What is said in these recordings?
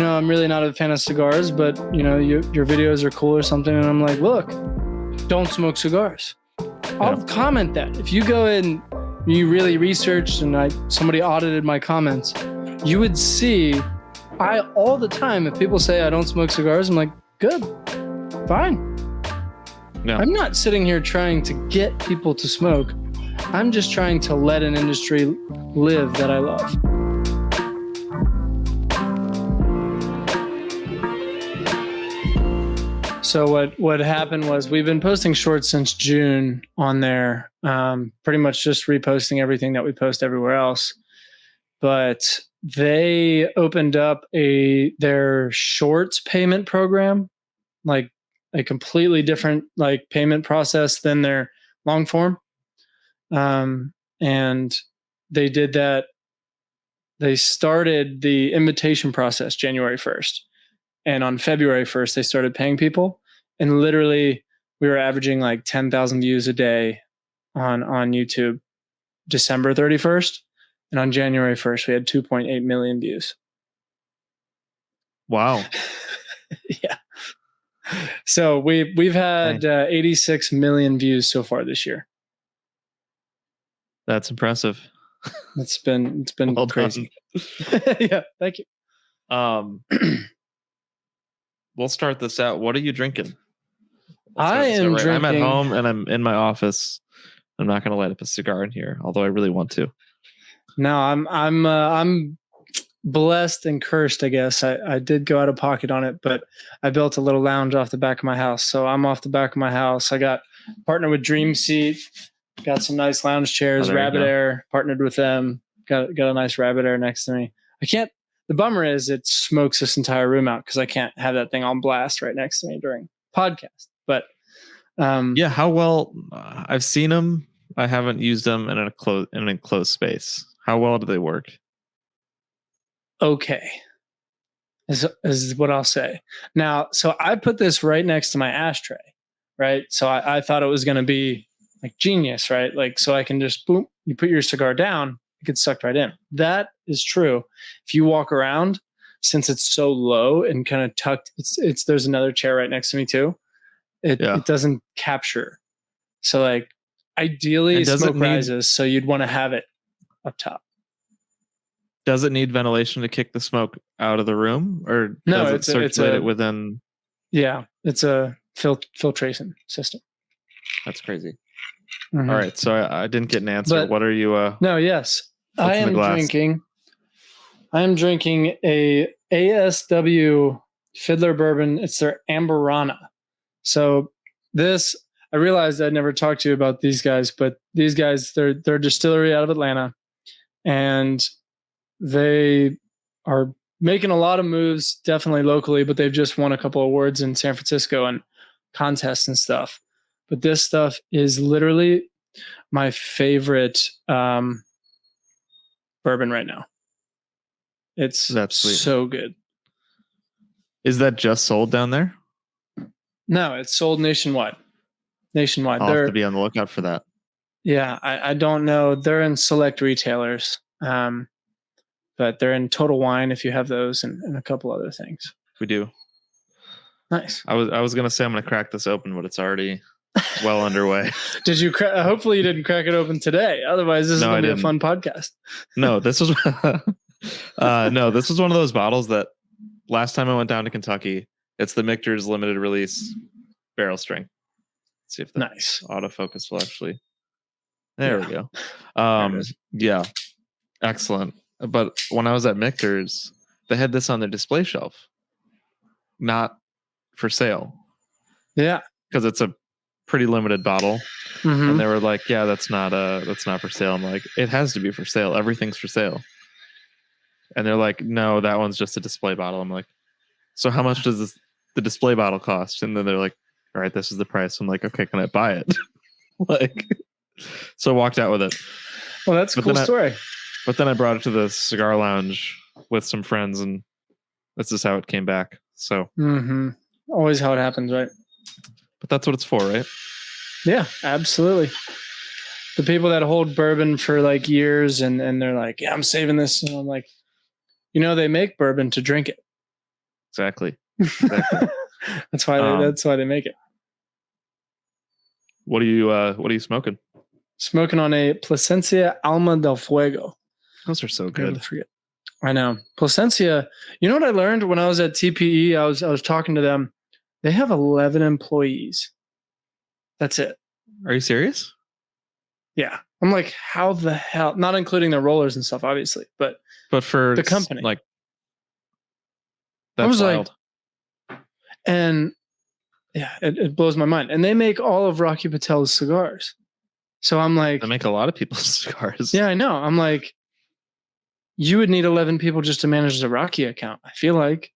I'm really not a fan of cigars, but your videos are cool or something. And I'm like, look, don't smoke cigars. I'll comment that. If you go and you really researched and somebody audited my comments, you would see all the time, if people say I don't smoke cigars, I'm like, good, fine. Yeah. I'm not sitting here trying to get people to smoke. I'm just trying to let an industry live that I love. So what happened was we've been posting shorts since June on there, pretty much just reposting everything that we post everywhere else. But they opened up their shorts payment program, like a completely different payment process than their long form. And they did that. They started the invitation process January 1st. And on February 1st, they started paying people. And literally we were averaging 10,000 views a day on YouTube December 31st. And on January 1st, we had 2.8 million views. Wow. Yeah. So we've had 86 million views so far this year. That's impressive. It's been well crazy. Yeah, thank you. We'll start this out. What are you drinking? Drinking. I'm at home and I'm in my office. I'm not going to light up a cigar in here, although I really want to. No, I'm blessed and cursed, I guess. I did go out of pocket on it, but I built a little lounge off the back of my house. So I'm off the back of my house. I got partnered with Dream Seat, got some nice lounge chairs, Rabbit Air, partnered with them, got a nice Rabbit Air next to me. The bummer is it smokes this entire room out because I can't have that thing on blast right next to me during podcast. But how well I've seen them. I haven't used them in an enclosed space. How well do they work? Okay, is what I'll say. Now, so I put this right next to my ashtray, right? So I thought it was going to be genius, right? So I can just boom, you put your cigar down, it gets sucked right in. That is true. If you walk around, since it's so low and kind of tucked, there's another chair right next to me too. It doesn't capture. So ideally smoke rises, so you'd want to have it up top. Does it need ventilation to kick the smoke out of the room, or does it circulate it within? Yeah, it's a filtration system. That's crazy. Mm-hmm. All right, so I didn't get an answer. But, what are you? No, yes, I am drinking. I am drinking a ASW Fiddler bourbon. It's their Amberana. So this, I realized I'd never talked to you about these guys, but these guys, they're a distillery out of Atlanta, and they are making a lot of moves, definitely locally, but they've just won a couple awards in San Francisco and contests and stuff. But this stuff is literally my favorite bourbon right now. That's sweet. So good. Is that just sold down there? No, it's sold nationwide. I'll have to be on the lookout for that. Yeah, I don't know. They're in select retailers. But they're in Total Wine if you have those, and a couple other things. We do. Nice. I was gonna say I'm gonna crack this open, but it's already well underway. Did you? Hopefully you didn't crack it open today. Otherwise, this is gonna be a fun podcast. No, this was this was one of those bottles that last time I went down to Kentucky. It's the Michter's limited release barrel strength. Let's see if the autofocus will actually. There we go. Yeah, excellent. But when I was at Michter's, they had this on their display shelf, not for sale. Yeah, because it's a pretty limited bottle, and they were like, "Yeah, that's not for sale." I'm like, "It has to be for sale. Everything's for sale." And they're like, "No, that one's just a display bottle." I'm like, "So how much does the display bottle cost?" And then they're like, "All right, this is the price." I'm like, "Okay, can I buy it?" So I walked out with it. Well, that's a cool story. But then I brought it to the cigar lounge with some friends, and this is how it came back. So always how it happens, right? But that's what it's for, right? Yeah, absolutely. The people that hold bourbon for years and they're like, "Yeah, I'm saving this," and I'm like, they make bourbon to drink it. Exactly. That's why they make it. What are you smoking? Smoking on a Placencia Alma del Fuego. Those are so good. I know. Placencia, you know what I learned when I was at TPE? I was talking to them. They have 11 employees. That's it. Are you serious? Yeah. I'm like, how the hell? Not including the rollers and stuff, obviously, but for the company. Like, that's wild. And yeah, it blows my mind. And they make all of Rocky Patel's cigars. So I'm like, they make a lot of people's cigars. Yeah, I know. I'm like, you would need 11 people just to manage the Rocky account, I feel like.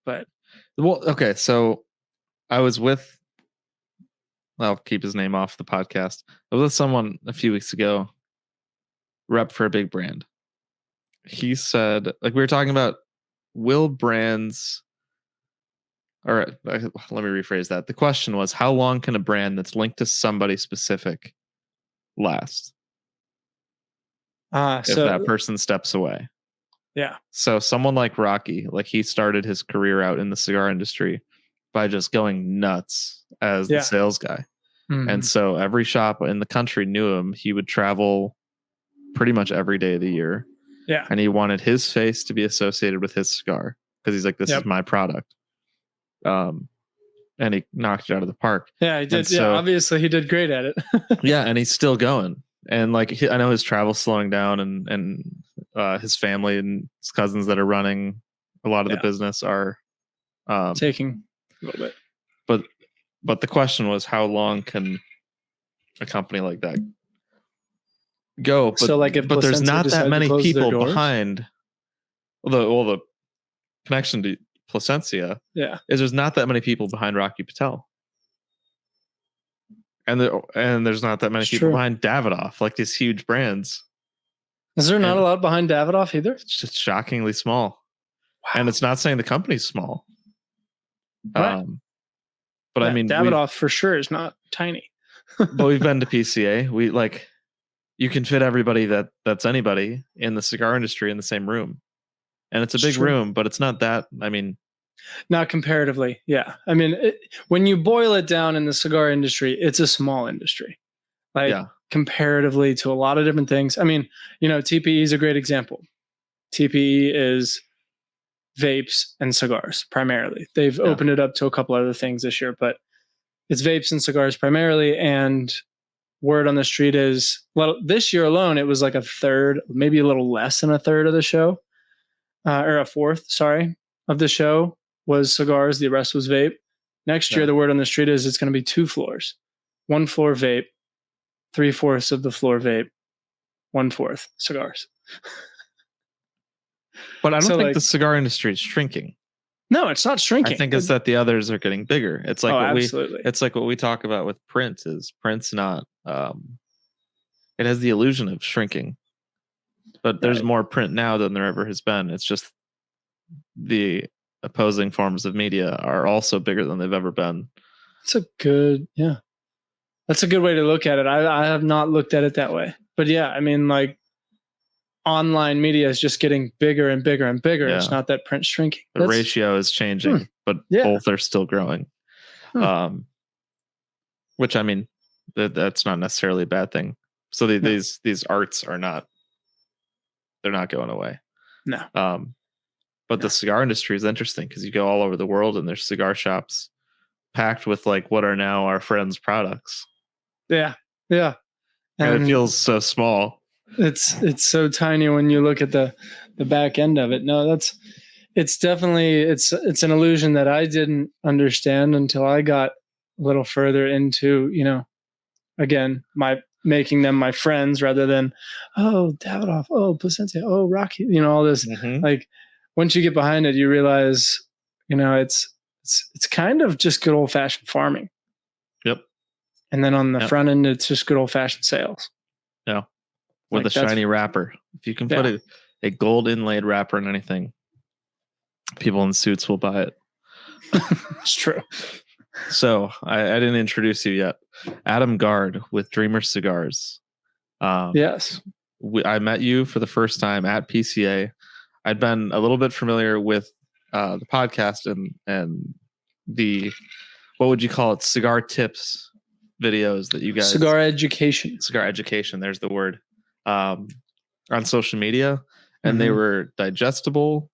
But okay, so I was with, I'll keep his name off the podcast. I was with someone a few weeks ago, rep for a big brand. He said, like, we were talking about, will brands, all right, let me rephrase that. The question was, how long can a brand that's linked to somebody specific last? If that person steps away. Yeah. So someone like Rocky, like, he started his career out in the cigar industry by just going nuts as the sales guy. Mm-hmm. And so every shop in the country knew him. He would travel pretty much every day of the year. Yeah. And he wanted his face to be associated with his cigar because he's like, this is my product. And he knocked it out of the park. Yeah, he did. So, obviously he did great at it. Yeah, and he's still going. And like, I know his travel's slowing down, and his family and his cousins that are running a lot of the business are taking a little bit. But the question was, how long can a company like that go? But, so like, if but there's not that many people behind. The connection to Placencia is there's not that many people behind Rocky Patel. And there's not that many people behind Davidoff, like these huge brands. Is there not a lot behind Davidoff either? It's just shockingly small. Wow. And it's not saying the company's small. Right. But I mean, Davidoff for sure is not tiny. But we've been to PCA. We like, you can fit everybody that's anybody in the cigar industry in the same room. And it's a big room, but it's not that, I mean, not comparatively. Yeah. I mean, when you boil it down in the cigar industry, it's a small industry. Like, comparatively to a lot of different things. I mean, TPE is a great example. TPE is vapes and cigars primarily. They've opened it up to a couple other things this year, but it's vapes and cigars primarily. And word on the street is, well, this year alone, it was like a third, maybe a little less than a third of the show, or a fourth, of the show was cigars. The rest was vape. Next year, the word on the street is it's going to be 2 floors. 1 floor vape, 3/4 of the floor vape, 1/4 cigars. But I don't think the cigar industry is shrinking. No, it's not shrinking. I think it's that the others are getting bigger. It's like absolutely. It's like what we talk about with print is print's not. It has the illusion of shrinking, but there's more print now than there ever has been. It's just the opposing forms of media are also bigger than they've ever been. That's a good way to look at it. I have not looked at it that way, but yeah, I mean, like, online media is just getting bigger and bigger and bigger. It's not that print shrinking. The ratio is changing, but both are still growing. Which, I mean, that's not necessarily a bad thing. So these arts are not, they're not going away. No. But the cigar industry is interesting because you go all over the world and there's cigar shops packed with like what are now our friends' products. Yeah. Yeah. And it feels so small. It's so tiny when you look at the back end of it. No, it's definitely, it's an illusion that I didn't understand until I got a little further into, again, making them my friends rather than, oh, Davidoff, oh, Placencia, oh, Rocky, all this. Mm-hmm. Like, once you get behind it, you realize, it's kind of just good old fashioned farming. Yep. And then on the front end, it's just good old fashioned sales. Yeah. With a shiny wrapper. If you can put a gold inlaid wrapper in anything, people in suits will buy it. It's true. So I didn't introduce you yet. Adam Guard with Dreamer Cigars. Yes. I met you for the first time at PCA. I'd been a little bit familiar with the podcast and the, what would you call it, cigar tips videos that you guys, cigar education, there's the word, on social media, and they were digestible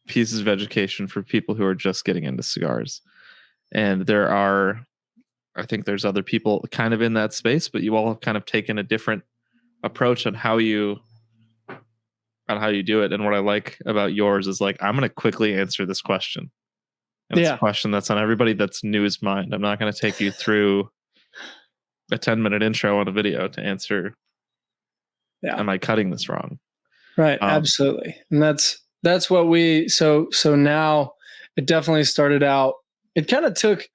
pieces of education for people who are just getting into cigars. And I think there's other people kind of in that space, but you all have kind of taken a different approach on how you do it. And what I like about yours is like, I'm going to quickly answer this question. And it's a question that's on everybody that's new's mind. I'm not going to take you through a 10-minute intro on a video to answer. Am I cutting this wrong? Right. Absolutely. And that's what so now it definitely started out. It kind of took,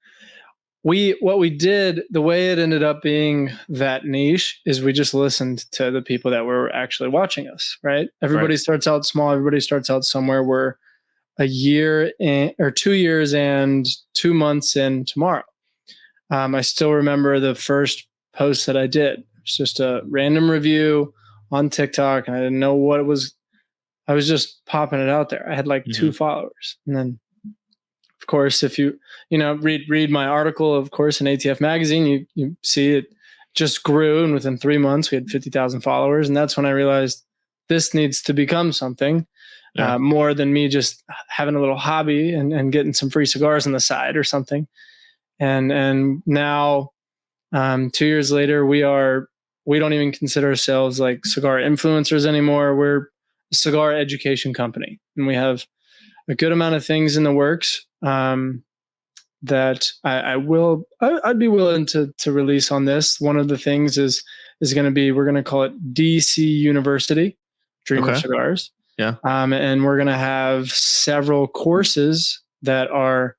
what we did, the way it ended up being that niche is we just listened to the people that were actually watching us, right? Everybody starts out small. Everybody starts out somewhere. We're a year or 2 years and 2 months in tomorrow. I still remember the first post that I did. It's just a random review on TikTok, and I didn't know what it was. I was just popping it out there. I had like 2 followers, and then, of course, if you read my article, of course, in ATF magazine, you see it just grew, and within 3 months we had 50,000 followers, and that's when I realized this needs to become something more than me just having a little hobby and getting some free cigars on the side or something. And now, 2 years later, we don't even consider ourselves like cigar influencers anymore. We're a cigar education company, and we have a good amount of things in the works that I'd be willing to release on this. One of the things is going to be, we're going to call it DC University, Dreamer Cigars. Yeah. And we're going to have several courses that are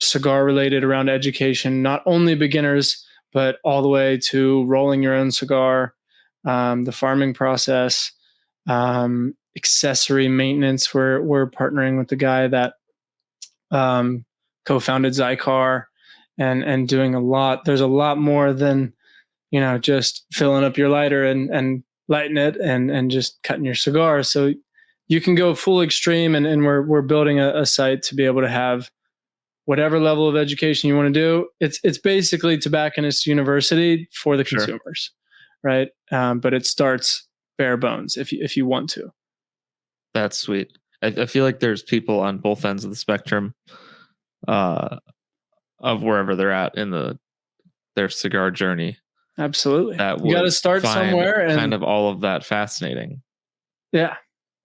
cigar related around education, not only beginners, but all the way to rolling your own cigar, the farming process, accessory maintenance. We're partnering with the guy that co-founded Cigar and doing a lot. There's a lot more than just filling up your lighter and lighting it and just cutting your cigar. So you can go full extreme, and we're building a site to be able to have whatever level of education you want to do. It's basically Tobacconist University for the consumers, right? But it starts bare bones if you want to. That's sweet. I feel like there's people on both ends of the spectrum of wherever they're at in their cigar journey. Absolutely. You got to start somewhere, and kind of all of that fascinating. Yeah.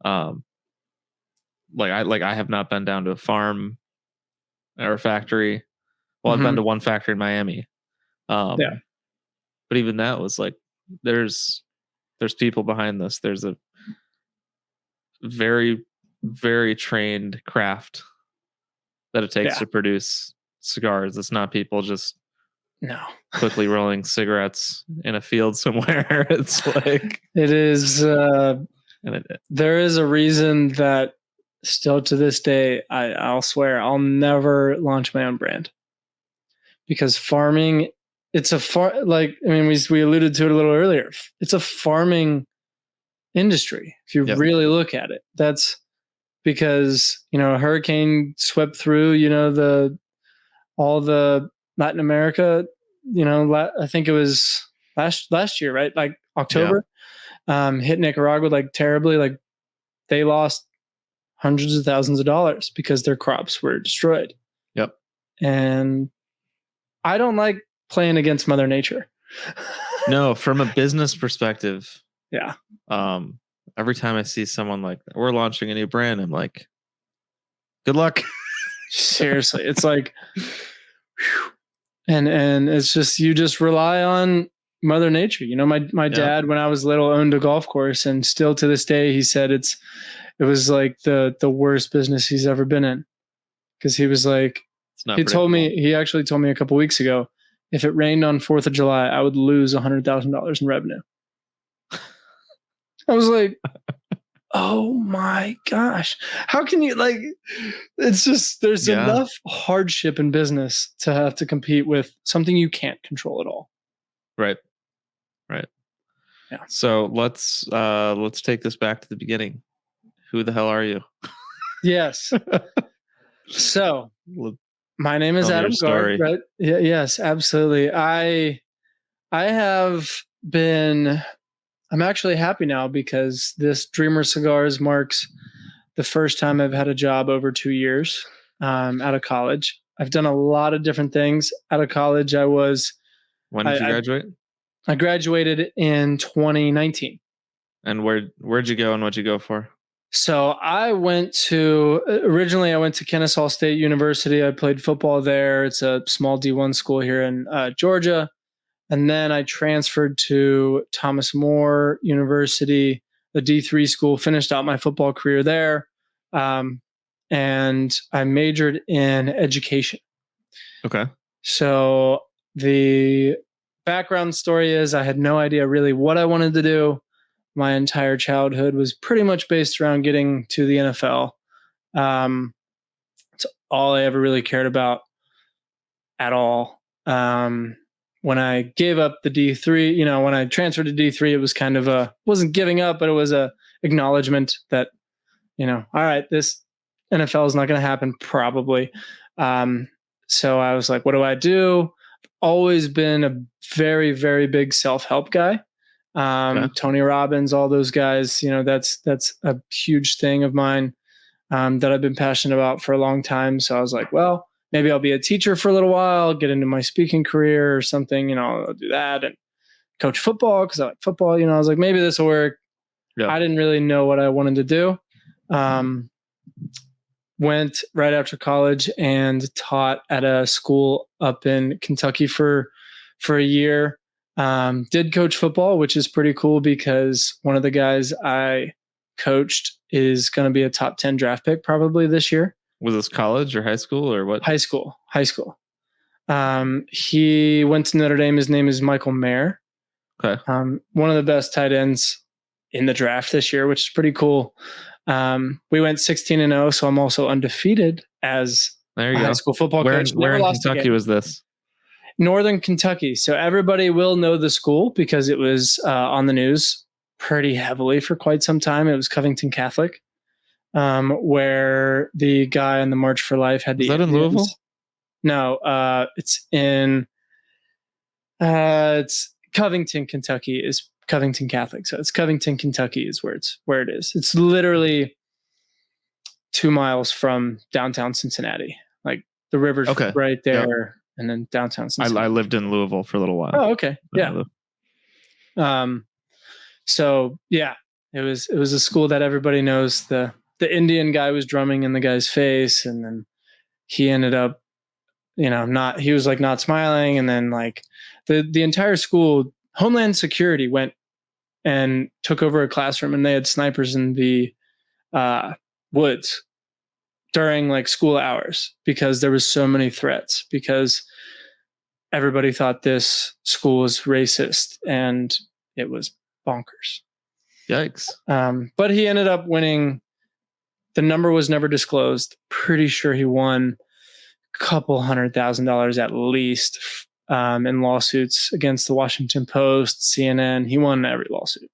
Like I have not been down to a farm or a factory. Well, I've been to one factory in Miami. But even that was like, there's people behind this. There's a very, very trained craft that it takes to produce cigars. It's not people just quickly rolling cigarettes in a field somewhere. It's like, it is. There is a reason that still to this day, I'll swear I'll never launch my own brand, because farming, it's we alluded to it a little earlier. It's a farming industry. If you really look at it, that's because, a hurricane swept through, all the Latin America, I think it was last year, right? Like October, hit Nicaragua like terribly. Like they lost hundreds of thousands of dollars because their crops were destroyed. Yep. And I don't like playing against Mother Nature. No, from a business perspective. Yeah. Every time I see someone like, we're launching a new brand, I'm like, good luck. Seriously. It's like, whew. And it's just, you just rely on Mother Nature. My dad, when I was little, owned a golf course, and still to this day, he said it was like the worst business he's ever been in. Because he was like, he actually told me a couple weeks ago, if it rained on 4th of July, I would lose $100,000 in revenue. I was like, oh my gosh. How can you, like, it's just, there's enough hardship in business to have to compete with something you can't control at all. Right. Right. Yeah. So let's take this back to the beginning. Who the hell are you? Yes. So my name is Adam Gard, right? Yeah, yes, absolutely. I'm actually happy now because this Dreamer Cigars marks the first time I've had a job over 2 years out of college. I've done a lot of different things out of college. When did you graduate? I graduated in 2019. And where'd you go and what'd you go for? So originally I went to Kennesaw State University. I played football there. It's a small D1 school here in Georgia. And then I transferred to Thomas More University, a D3 school, finished out my football career there. And I majored in education. Okay. So the background story is I had no idea really what I wanted to do. My entire childhood was pretty much based around getting to the NFL. It's all I ever really cared about at all. When I gave up the D3, when I transferred to D3, it was kind of wasn't giving up, but it was a acknowledgement that, all right, this NFL is not going to happen probably. So I was like, what do I do? Always been a very, very big self-help guy. Tony Robbins, all those guys, that's a huge thing of mine that I've been passionate about for a long time. So I was like, well, maybe I'll be a teacher for a little while, get into my speaking career or something, I'll do that and coach football because I like football. I was like, maybe this will work. Yeah. I didn't really know what I wanted to do. Went right after college and taught at a school up in Kentucky for a year. Did coach football, which is pretty cool because one of the guys I coached is going to be a top 10 draft pick probably this year. Was this college or high school or what? High school. He went to Notre Dame. His name is Michael Mayer. Okay. One of the best tight ends in the draft this year, which is pretty cool. We went 16-0, so I'm also undefeated as a high school football coach. Where in Kentucky was this? Northern Kentucky. So everybody will know the school because it was on the news pretty heavily for quite some time. It was Covington Catholic, where the guy on the March for Life had the. Is that in Louisville? No, it's in. It's Covington, Kentucky. Is Covington Catholic, so it's Covington, Kentucky is where it is. It's literally 2 miles from downtown Cincinnati. Like the river's right there. Yep. And then downtown Cincinnati. I lived in Louisville for a little while. Oh, okay. Yeah. So yeah, it was a school that everybody knows. The Indian guy was drumming in the guy's face, and then he ended up, he was like not smiling, and then like the entire school, Homeland Security went and took over a classroom, and they had snipers in the woods during like school hours because there was so many threats because everybody thought this school was racist and it was bonkers. Yikes. But he ended up winning. The number was never disclosed. Pretty sure he won a couple $100,000 at least in lawsuits against the Washington Post, CNN. He won every lawsuit.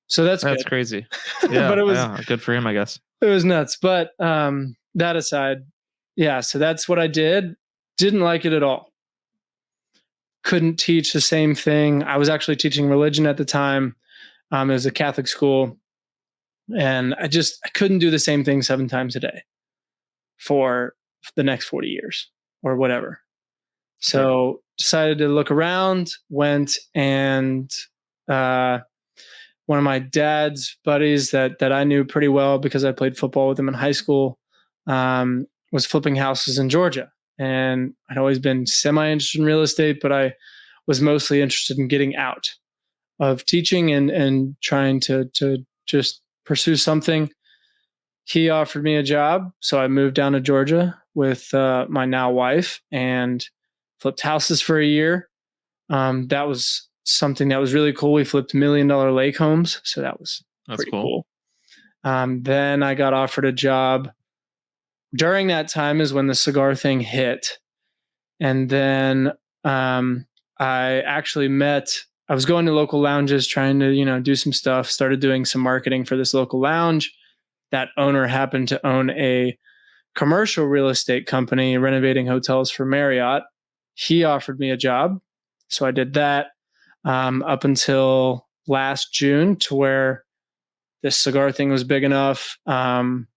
So that's crazy. Yeah, but it was good for him, I guess. It was nuts. But that aside, yeah, so that's what I did. Didn't like it at all. Couldn't teach the same thing. I was actually teaching religion at the time. It was a Catholic school. And I couldn't do the same thing 7 times a day for the next 40 years or whatever. So decided to look around, went and one of my dad's buddies that I knew pretty well because I played football with him in high school was flipping houses in Georgia. And I'd always been semi-interested in real estate, but I was mostly interested in getting out of teaching and trying to just pursue something. He offered me a job, so I moved down to Georgia with my now wife and flipped houses for a year. That was something that was really cool. We flipped $1 million lake homes, so that was pretty cool. Then I got offered a job. During that time is when the cigar thing hit. And then I actually met I was going to local lounges trying to, do some stuff, started doing some marketing for this local lounge. That owner happened to own a commercial real estate company renovating hotels for Marriott. He offered me a job. So I did that up until last June, to where this cigar thing was big enough. And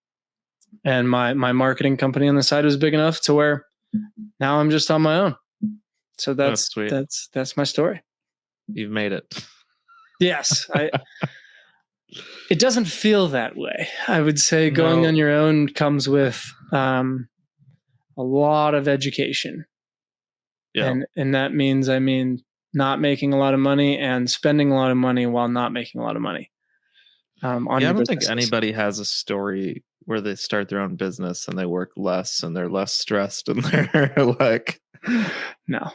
my marketing company on the side was big enough to where now I'm just on my own. So that's my story. You've made it. Yes. It doesn't feel that way. I would say going on your own comes with a lot of education. Yeah. And that means, not making a lot of money and spending a lot of money while not making a lot of money. I don't think anybody has a story where they start their own business and they work less and they're less stressed and they're like, no.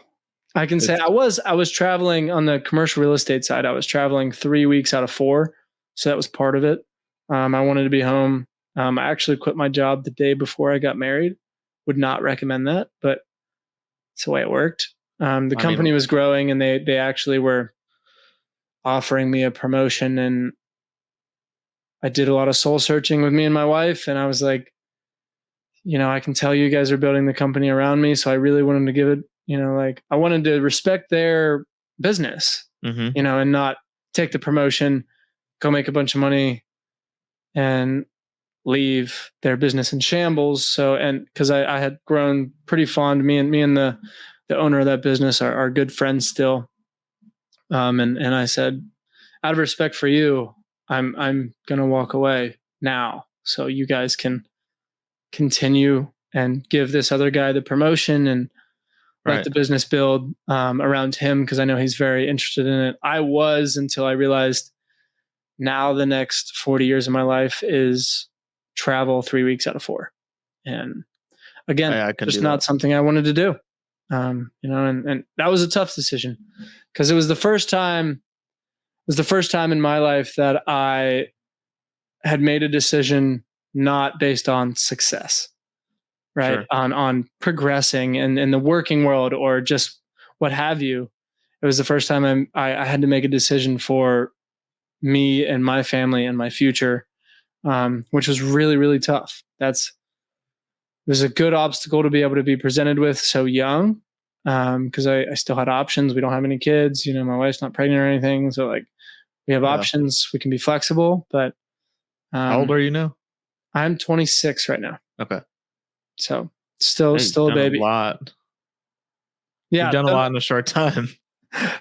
I can say I was traveling on the commercial real estate side. I was traveling 3 weeks out of 4. So that was part of it. I wanted to be home. I actually quit my job the day before I got married. Would not recommend that, but it's the way it worked. The company was growing, and they actually were offering me a promotion, and I did a lot of soul searching with me and my wife. And I was like, I can tell you guys are building the company around me. So I really wanted to give it, I wanted to respect their business, and not take the promotion, go make a bunch of money, and leave their business in shambles. So, and because I had grown pretty fond, me and the owner of that business are good friends still. And I said, out of respect for you, I'm going to walk away now, so you guys can continue and give this other guy the promotion and let the business build around him, because I know he's very interested in it. I was, until I realized now the next 40 years of my life is travel 3 weeks out of 4. And again, just not something I wanted to do. And that was a tough decision, because it was the first time in my life that I had made a decision not based on success, right? Sure. On progressing in the working world or just what have you. It was the first time I had to make a decision for me and my family and my future, which was really, really tough. It was a good obstacle to be able to be presented with so young, because I still had options. We don't have any kids. My wife's not pregnant or anything. So we have options. We can be flexible. But how old are you now? I'm 26 right now. Okay. So still a baby. A lot. Yeah. You've done a lot in a short time.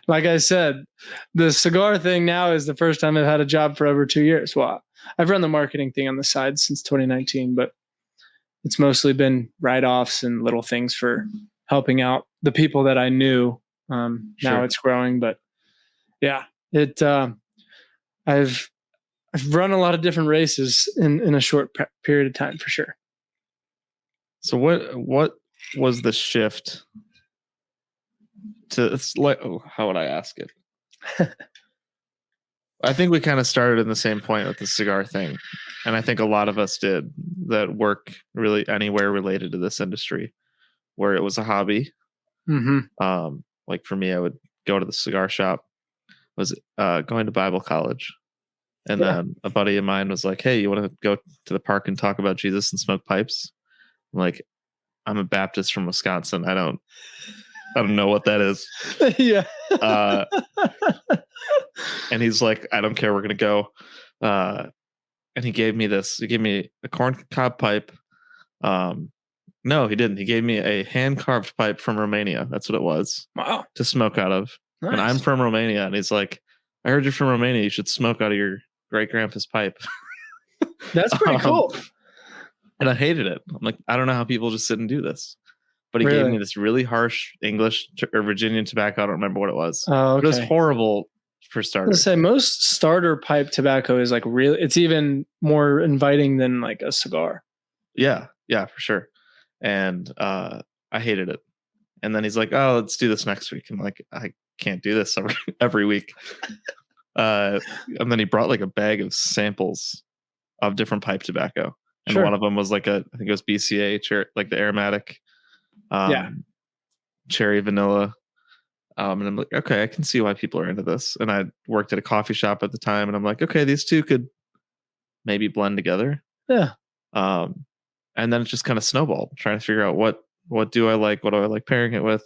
Like I said, the cigar thing now is the first time I've had a job for over 2 years. Well, I've run the marketing thing on the side since 2019, but it's mostly been write-offs and little things for helping out the people that I knew. Now it's growing, but yeah, I've run a lot of different races in a short period of time, for sure. So what was the shift to, it's like, how would I ask it? I think we kind of started in the same point with the cigar thing. And I think a lot of us did that work really anywhere related to this industry, where it was a hobby. Mm-hmm. Like for me, I would go to the cigar shop, was going to Bible college. And then a buddy of mine was like, hey, you want to go to the park and talk about Jesus and smoke pipes? I'm like, I'm a Baptist from Wisconsin. I don't know what that is. Yeah. And he's like, I don't care. We're going to go. And he gave me this. He gave me a corn cob pipe. No, he didn't. He gave me a hand-carved pipe from Romania. That's what it was. Wow. To smoke out of. Nice. And I'm from Romania. And he's like, I heard you're from Romania. You should smoke out of your great-grandpa's pipe. That's pretty cool. And I hated it. I'm like, I don't know how people just sit and do this. But he gave me this really harsh English or Virginian tobacco. I don't remember what it was. Oh, okay. It was horrible for starters. I was gonna say, most starter pipe tobacco is like really, it's even more inviting than like a cigar. Yeah, for sure. And I hated it. And then he's like, oh, let's do this next week. I'm like, I can't do this every week. And then he brought like a bag of samples of different pipe tobacco. And one of them was like I think it was BCA, like the aromatic, cherry vanilla. And I'm like, okay, I can see why people are into this. And I worked at a coffee shop at the time, and I'm like, okay, these two could maybe blend together. Yeah. And then it just kind of snowballed, trying to figure out what do I like, what do I like pairing it with.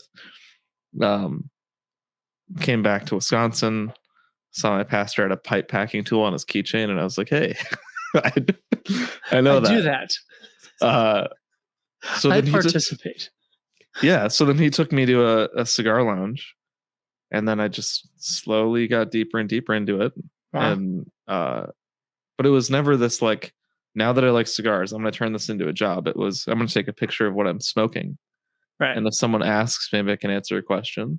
Came back to Wisconsin, saw my pastor at a pipe packing tool on his keychain, and I was like, hey, I know do that. So I participate. So then he took me to a cigar lounge, and then I just slowly got deeper and deeper into it. Wow. And but it was never this like, now that I like cigars, I'm going to turn this into a job. It was, I'm going to take a picture of what I'm smoking. Right. And if someone asks, maybe I can answer a question.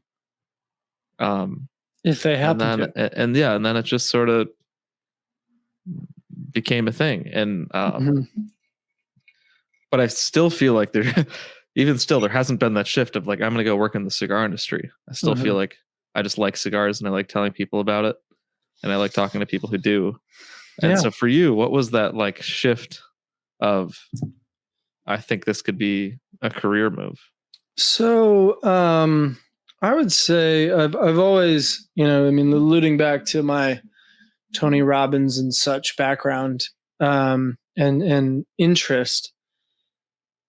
If they happen to. And then it just sort of became a thing. And but I still feel like there hasn't been that shift of like, I'm going to go work in the cigar industry. I still feel like I just like cigars, and I like telling people about it, and I like talking to people who do. And so for you, what was that like shift of, I think this could be a career move? So I would say I've always, alluding back to my Tony Robbins and such background and interest,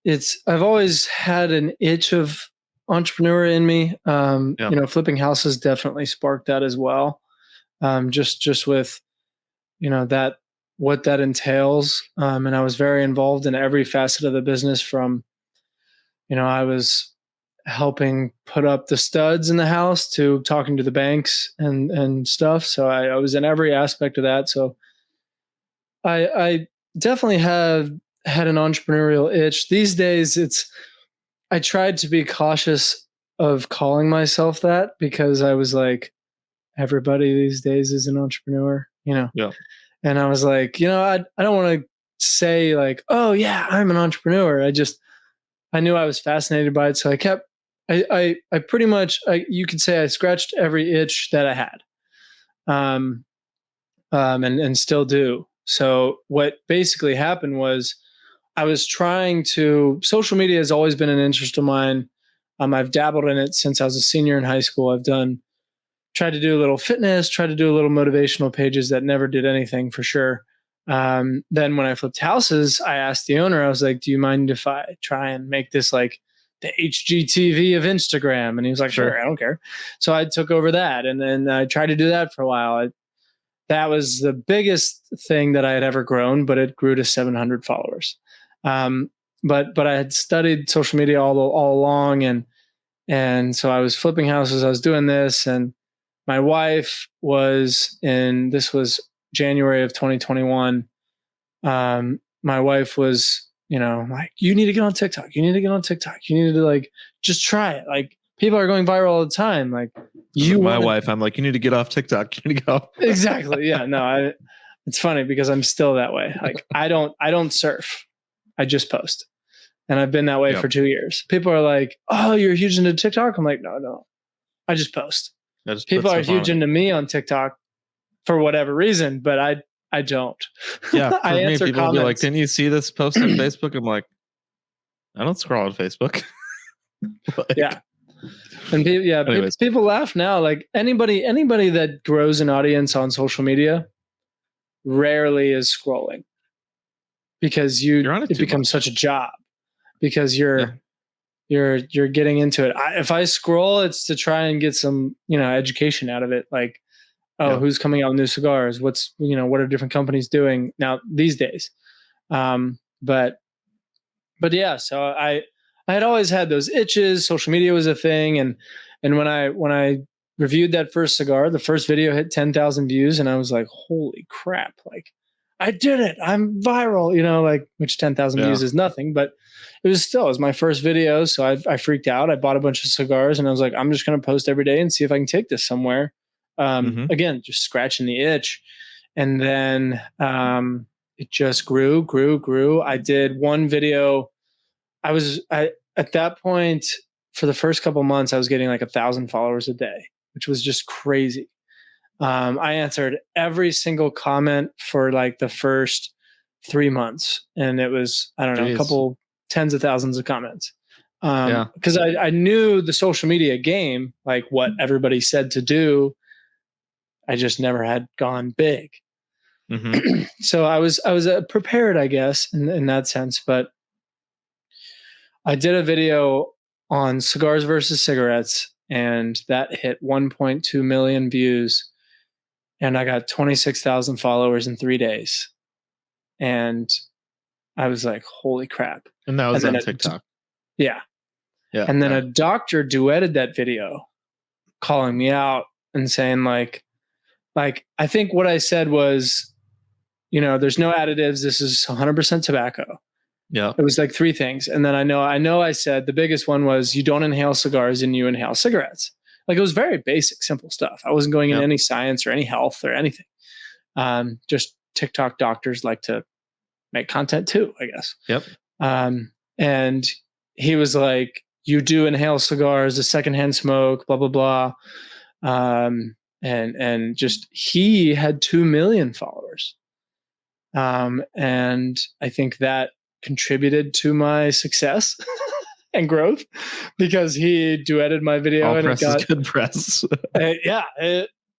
I've always had an itch of entrepreneur in me. Flipping houses definitely sparked that as well. Just with, that, what that entails. And I was very involved in every facet of the business from, I was helping put up the studs in the house to talking to the banks and stuff. So I was in every aspect of that. So I definitely had an entrepreneurial itch. These days I tried to be cautious of calling myself that, because I was like, everybody these days is an entrepreneur, Yeah. And I was like, I don't want to say like, oh yeah, I'm an entrepreneur. I knew I was fascinated by it. So I pretty much, you could say I scratched every itch that I had, and still do. So what basically happened was I was social media has always been an interest of mine. I've dabbled in it since I was a senior in high school. I've tried to do a little fitness, tried to do a little motivational pages that never did anything for sure. Then when I flipped houses, I asked the owner, I was like, do you mind if I try and make this like the HGTV of Instagram? And he was like, sure, I don't care. So I took over that. And then I tried to do that for a while. That was the biggest thing that I had ever grown, but it grew to 700 followers. But I had studied social media all along. And so I was flipping houses, I was doing this, and my wife this was January of 2021. My wife was, like, you need to get on TikTok. You need to get on TikTok. You need to like, just try it. Like, people are going viral all the time. Like, wife, I'm like, you need to get off TikTok. You need to go. Exactly. Yeah. No, it's funny because I'm still that way. Like, I don't surf. I just post. And I've been that way for 2 years. People are like, oh, you're huge into TikTok? I'm like, no. I just post. People are huge into me on TikTok for whatever reason, but I don't. Yeah, for me, people will be like, didn't you see this post on Facebook? I'm like, I don't scroll on Facebook. Yeah. And people laugh now. Like, anybody that grows an audience on social media rarely is scrolling, because it becomes such a job, because you're getting into it. If I scroll, it's to try and get some, education out of it. Like, who's coming out with new cigars? What are different companies doing now these days? But yeah, so I had always had those itches. Social media was a thing. And when I reviewed that first cigar, the first video hit 10,000 views, and I was like, holy crap. Like, I did it. I'm viral, like, which 10,000 views is nothing, but it was my first video. So I freaked out. I bought a bunch of cigars, and I was like, I'm just going to post every day and see if I can take this somewhere. Again, just scratching the itch. And then it just grew. I did one video. At that point, for the first couple months, I was getting like 1,000 followers a day, which was just crazy. I answered every single comment for like the first 3 months, and it was, I don't know, a couple tens of thousands of comments. Because I knew the social media game, like what everybody said to do. I just never had gone big. Mm-hmm. So I was prepared, I guess, in that sense. But I did a video on cigars versus cigarettes, and that hit 1.2 million views, and I got 26,000 followers in 3 days. And I was like, holy crap. And that was on TikTok. Yeah. And then a doctor duetted that video, calling me out and saying like, I think what I said was, there's no additives. This is 100% tobacco. Yeah. It was like 3 things. And then I know I said the biggest one was you don't inhale cigars and you inhale cigarettes. Like it was very basic, simple stuff. I wasn't going into any science or any health or anything. Just TikTok doctors like to make content too, I guess. Yep. And he was like, you do inhale cigars, a secondhand smoke, blah, blah, blah. And just, he had 2 million followers. And I think that contributed to my success and growth because he duetted my video. All and press it got is good press.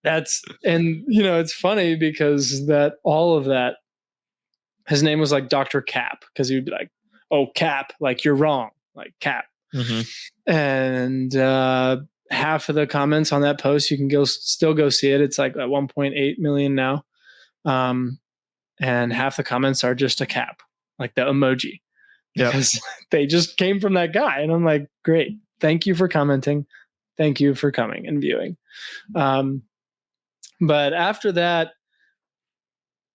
It's funny because that all of that, his name was like Dr. Cap, because he would be like, oh, Cap, like you're wrong, like Cap. Mm-hmm. And half of the comments on that post, you can still go see it. It's like at 1.8 million now. And half the comments are just a cap, like the emoji, because they just came from that guy. And I'm like, great. Thank you for commenting. Thank you for coming and viewing. But after that,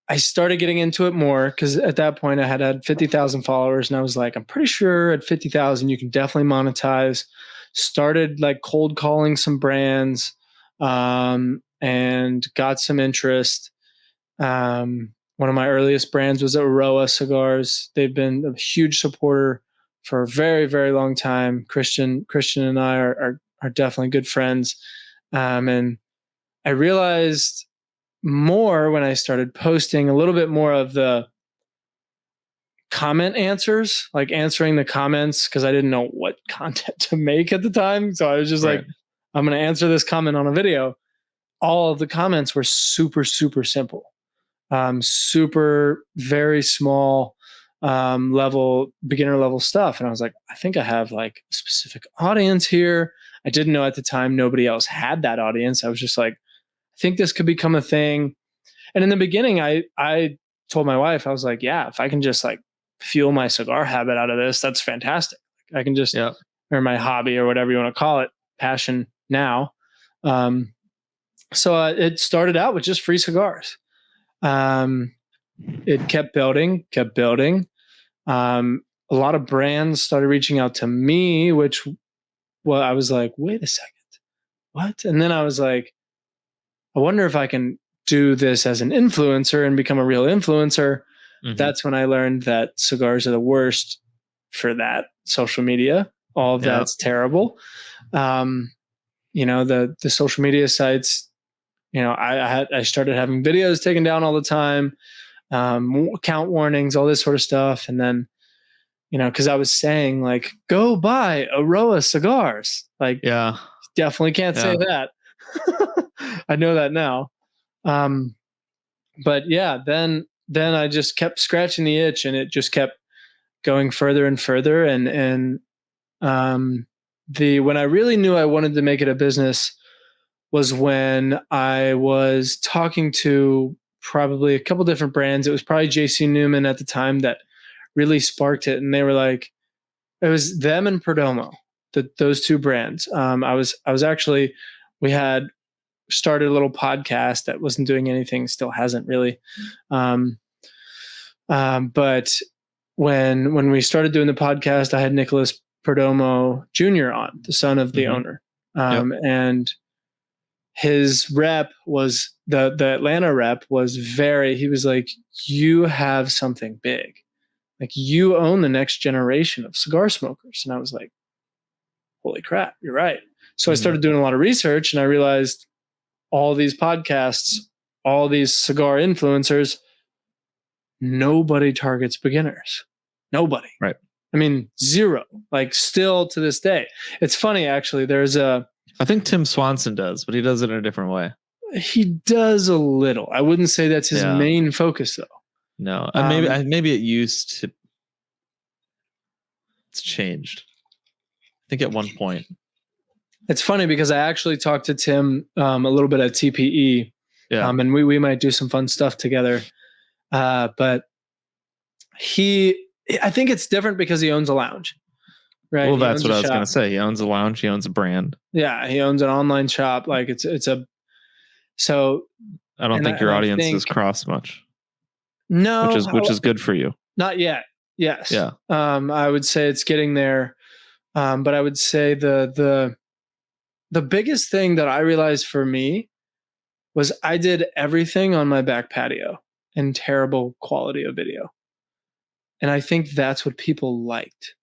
I started getting into it more because at that point I had 50,000 followers, and I was like, I'm pretty sure at 50,000 you can definitely monetize. Started like cold calling some brands, and got some interest. One of my earliest brands was Roa Cigars. They've been a huge supporter for a very, very long time. Christian and I are definitely good friends. And I realized more when I started posting a little bit more of the comment answers, like answering the comments, because I didn't know what content to make at the time. So I was just like, I'm going to answer this comment on a video. All of the comments were super, super simple. Super, very small beginner level stuff. And I was like, I think I have like a specific audience here. I didn't know at the time nobody else had that audience. I was just like, I think this could become a thing. And in the beginning, I told my wife, I was like, yeah, if I can just like fuel my cigar habit out of this, that's fantastic. I can just, or my hobby or whatever you want to call it, passion now. So it started out with just free cigars. It kept building. A lot of brands started reaching out to me, I was like, wait a second, what? And then I was like, I wonder if I can do this as an influencer and become a real influencer. Mm-hmm. That's when I learned that cigars are the worst for that. Social media, all of that's terrible. The social media sites, I started having videos taken down all the time, account warnings, all this sort of stuff. And then, because I was saying like, go buy Roa Cigars. Like, definitely can't say that. I know that now. But yeah, then I just kept scratching the itch, and it just kept going further and further. And when I really knew I wanted to make it a business was when I was talking to probably a couple different brands. It was probably JC Newman at the time that really sparked it. And they were like, it was them and Perdomo, those 2 brands. We had started a little podcast that wasn't doing anything, still hasn't really. But when we started doing the podcast, I had Nicholas Perdomo Jr. on, the son of the owner. And his rep was the Atlanta rep was he was like, you have something big. Like, you own the next generation of cigar smokers. And I was like, holy crap, you're right. So I started doing a lot of research, and I realized all these podcasts, all these cigar influencers, nobody targets beginners. Nobody. Right. I mean, zero. Like still to this day. It's funny actually. I think Tim Swanson does, but he does it in a different way. He does a little. I wouldn't say that's his main focus though. No, maybe it used to. It's changed. I think at one point. It's funny because I actually talked to Tim a little bit at TPE, and we might do some fun stuff together. But I think it's different because he owns a lounge, right? Well, that's what I was going to say. He owns a lounge. He owns a brand. Yeah, he owns an online shop. Like so. I don't think your audiences cross much. No, which is good for you. Not yet. Yes. Yeah. I would say it's getting there, but I would say the biggest thing that I realized for me was I did everything on my back patio in terrible quality of video. And I think that's what people liked.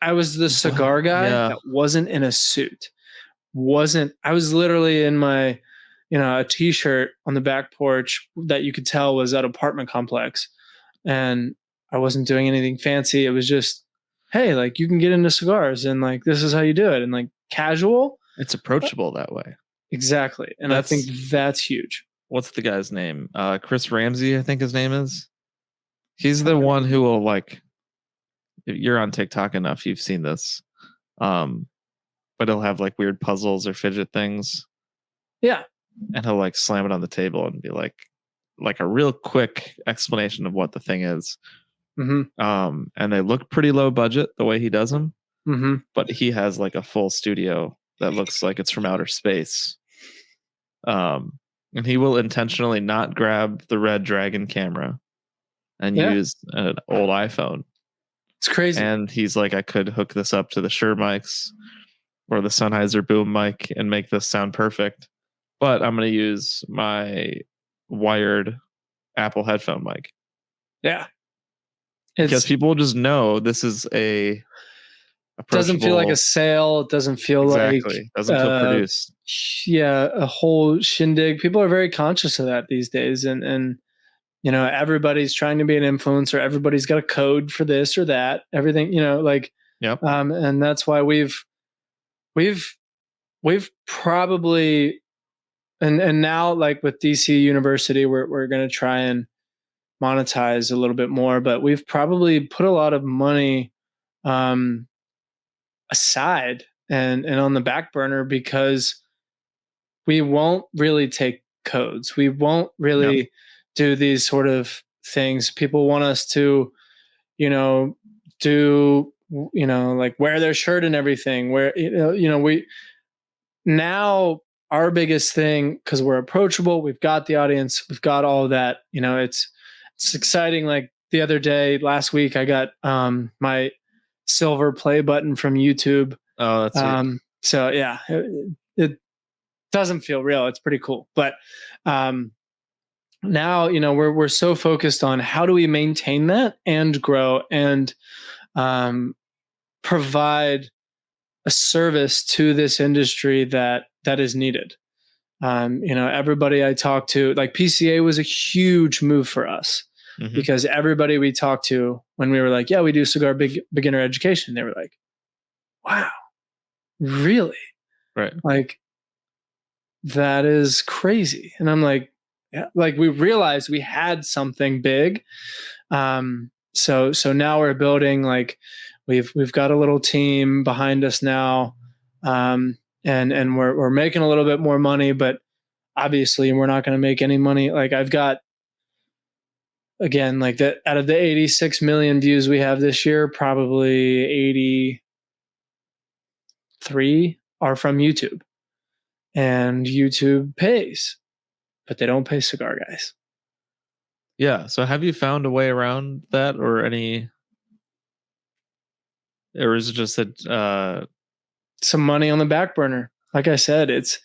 I was the cigar guy that wasn't in a suit. I was literally in my, a t-shirt on the back porch that you could tell was at apartment complex. And I wasn't doing anything fancy. It was just, hey, like you can get into cigars and like, this is how you do it. And like casual. It's approachable that way. Exactly. And I think that's huge. What's the guy's name? Chris Ramsey, I think his name is. He's the one who will like, if you're on TikTok enough, you've seen this. But he'll have like weird puzzles or fidget things. Yeah. And he'll like slam it on the table and be like a real quick explanation of what the thing is. Mm-hmm. And they look pretty low budget the way he does them. Mm-hmm. But he has like a full studio that looks like it's from outer space. And he will intentionally not grab the Red Dragon camera and use an old iPhone. It's crazy. And he's like, I could hook this up to the Shure mics or the Sennheiser boom mic and make this sound perfect. But I'm going to use my wired Apple headphone mic. Yeah. Because people just know this is a doesn't feel like a sale. It doesn't feel like doesn't feel produced. Yeah, a whole shindig. People are very conscious of that these days, and everybody's trying to be an influencer. Everybody's got a code for this or that. Everything, Yep. And that's why we've probably and now like with DC University, we're going to try and monetize a little bit more, but we've probably put a lot of money aside and on the back burner because we won't really take codes. We won't really do these sort of things. People want us to, do, like wear their shirt and everything. Where, we now our biggest thing, because we're approachable, we've got the audience, we've got all of that. It's exciting. Like the other day, last week, I got my silver play button from YouTube. Oh, that's sweet. So yeah, it doesn't feel real. It's pretty cool. But now, we're so focused on how do we maintain that and grow and provide a service to this industry that is needed. Everybody I talked to, like PCA was a huge move for us. Mm-hmm. Because everybody we talked to when we were like, yeah, we do cigar beginner education, they were like, wow, really? Right. Like, that is crazy. And I'm like, yeah, like we realized we had something big. So now we're building, like we've got a little team behind us now. And we're making a little bit more money, but obviously we're not going to make any money. Like I've got, again, like that out of the 86 million views we have this year, probably 83 are from YouTube. And YouTube pays, but they don't pay cigar guys. Yeah. So have you found a way around that or is it just that some money on the back burner? Like I said, it's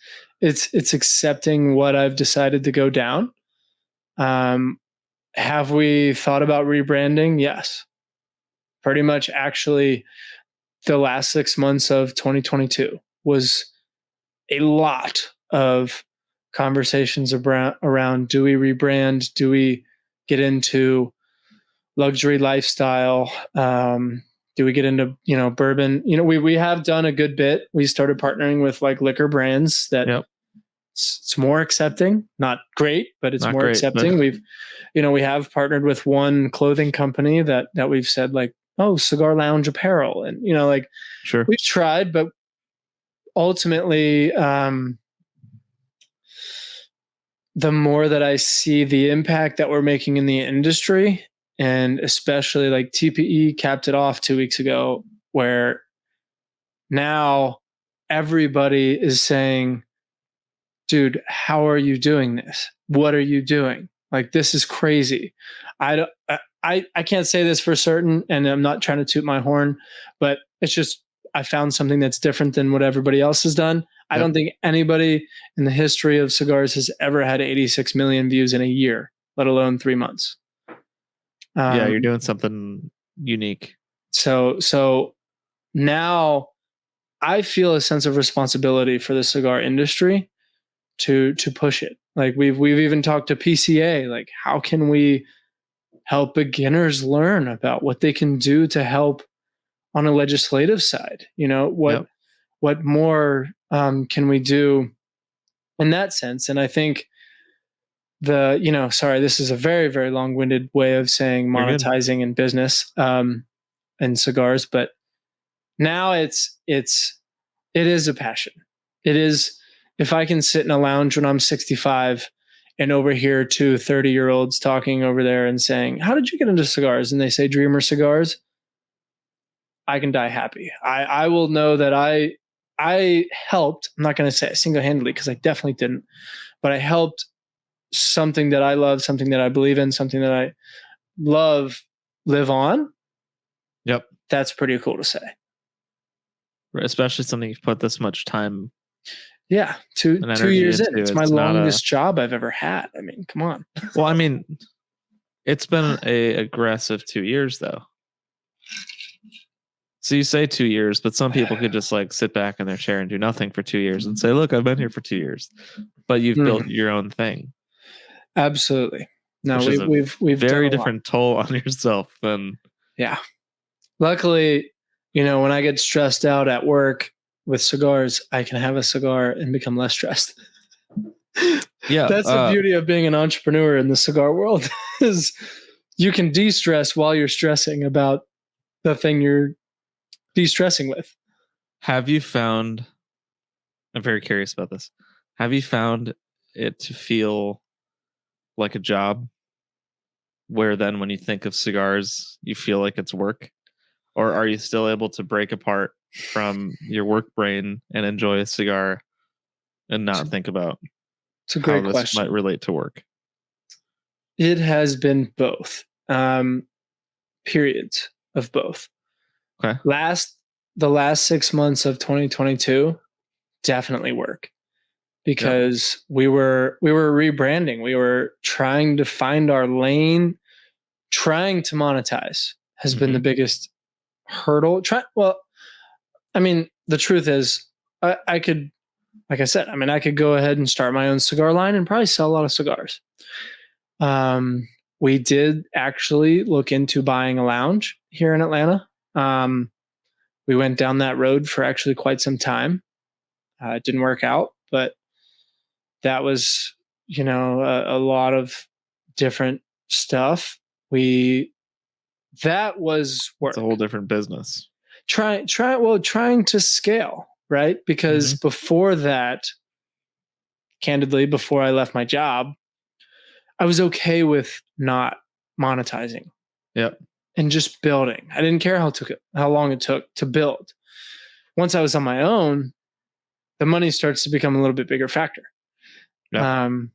accepting what I've decided to go down. Have we thought about rebranding? Yes. Pretty much actually the last 6 months of 2022 was a lot of conversations around do we rebrand? Do we get into luxury lifestyle? Do we get into, bourbon? We have done a good bit. We started partnering with like liquor brands that it's more accepting, not great, but it's more accepting. We have partnered with one clothing company that we've said like, oh, cigar lounge apparel. And, sure, we've tried, but ultimately, the more that I see the impact that we're making in the industry, and especially like TPE capped it off 2 weeks ago, where now everybody is saying, dude, how are you doing this? What are you doing? Like, this is crazy. I can't say this for certain, and I'm not trying to toot my horn, but it's just, I found something that's different than what everybody else has done. I don't think anybody in the history of cigars has ever had 86 million views in a year, let alone 3 months. Yeah, you're doing something unique. So now I feel a sense of responsibility for the cigar industry to push it. Like we've even talked to PCA, like how can we help beginners learn about what they can do to help on a legislative side? What more can we do in that sense? And I think sorry, this is a very, very long-winded way of saying monetizing in business and cigars, but now it is a passion. It is, if I can sit in a lounge when I'm 65 and overhear 2 30-year-olds talking over there and saying, how did you get into cigars? And they say Dreamer Cigars, I can die happy. I will know that I helped. I'm not going to say single-handedly because I definitely didn't, but I helped something that I love, something that I believe in, something that I love live on. Yep. That's pretty cool to say. Especially something you've put this much time. Yeah. 2 years in. It's my longest job I've ever had. I mean, come on. Well, I mean, it's been a aggressive 2 years though. So you say 2 years, but some people could just like sit back in their chair and do nothing for 2 years and say, look, I've been here for 2 years, but you've built your own thing. Absolutely. No, we've very different toll on yourself than. Yeah. Luckily, when I get stressed out at work with cigars, I can have a cigar and become less stressed. Yeah. That's the beauty of being an entrepreneur in the cigar world is you can de-stress while you're stressing about the thing you're de-stressing with. Have you found, I'm very curious about this. Have you found it to feel like a job where then when you think of cigars, you feel like it's work? Or are you still able to break apart from your work brain and enjoy a cigar and not think about it's a great how question. This might relate to work? It has been both. Periods of both. Okay. The last 6 months of 2022, definitely work. Because we were rebranding. We were trying to find our lane, trying to monetize has been the biggest hurdle. The truth is I could, like I said, I could go ahead and start my own cigar line and probably sell a lot of cigars. We did actually look into buying a lounge here in Atlanta. We went down that road for actually quite some time. It didn't work out, but that was, a lot of different stuff. That was work. It's a whole different business. Trying to scale, right? Because before that, candidly, before I left my job, I was okay with not monetizing. Yep. And just building. I didn't care how long it took to build. Once I was on my own, the money starts to become a little bit bigger factor. Yep.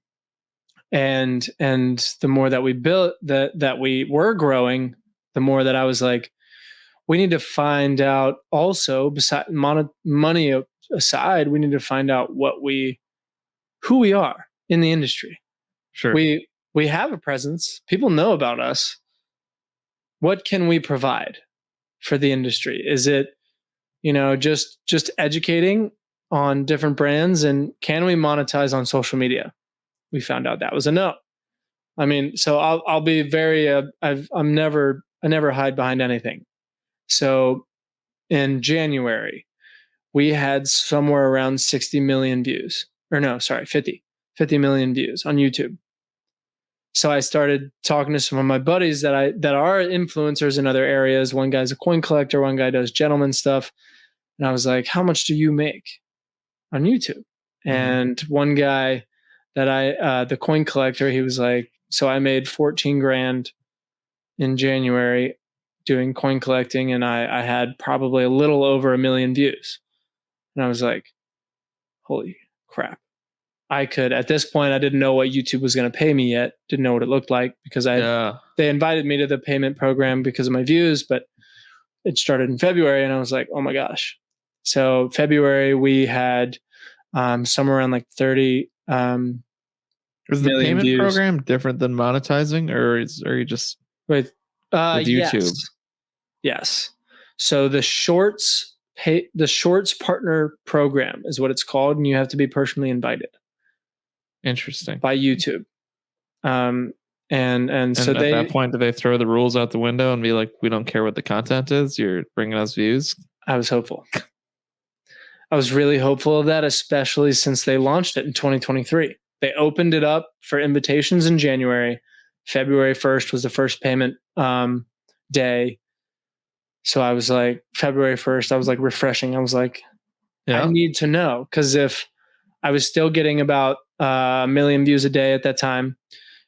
And the more that we built, that we were growing, the more that I was like, we need to find out also, besides money aside, we need to find out who we are in the industry. Sure. We have a presence. People know about us. What can we provide for the industry? Is it, just educating on different brands, and can we monetize on social media? We found out that was a no. I mean, so I'll be very, I never hide behind anything. So in January, we had somewhere around 60 million views, or no, sorry, 50 million views on YouTube. So I started talking to some of my buddies that are influencers in other areas. One guy's a coin collector, one guy does gentleman stuff. And I was like, how much do you make on YouTube? And one guy that the coin collector, he was like, so I made 14 grand in January doing coin collecting, and I had probably a little over 1 million views. And I was like, holy crap. I could, at this point, I didn't know what YouTube was going to pay me yet. Didn't know what it looked like because they invited me to the payment program because of my views, but it started in February and I was like, oh my gosh. So February we had somewhere around like 30 is the payment views. Program different than monetizing, or are you just with YouTube? Yes. So the shorts partner program is what it's called, and you have to be personally invited. Interesting. By YouTube. And so at that point, do they throw the rules out the window and be like, we don't care what the content is, you're bringing us views? I was hopeful. I was really hopeful of that, especially since they launched it in 2023. They opened it up for invitations in January. February 1st was the first payment day. So I was like, February 1st, I was like refreshing. I was like, I need to know. Because if I was still getting about 1 million views a day at that time,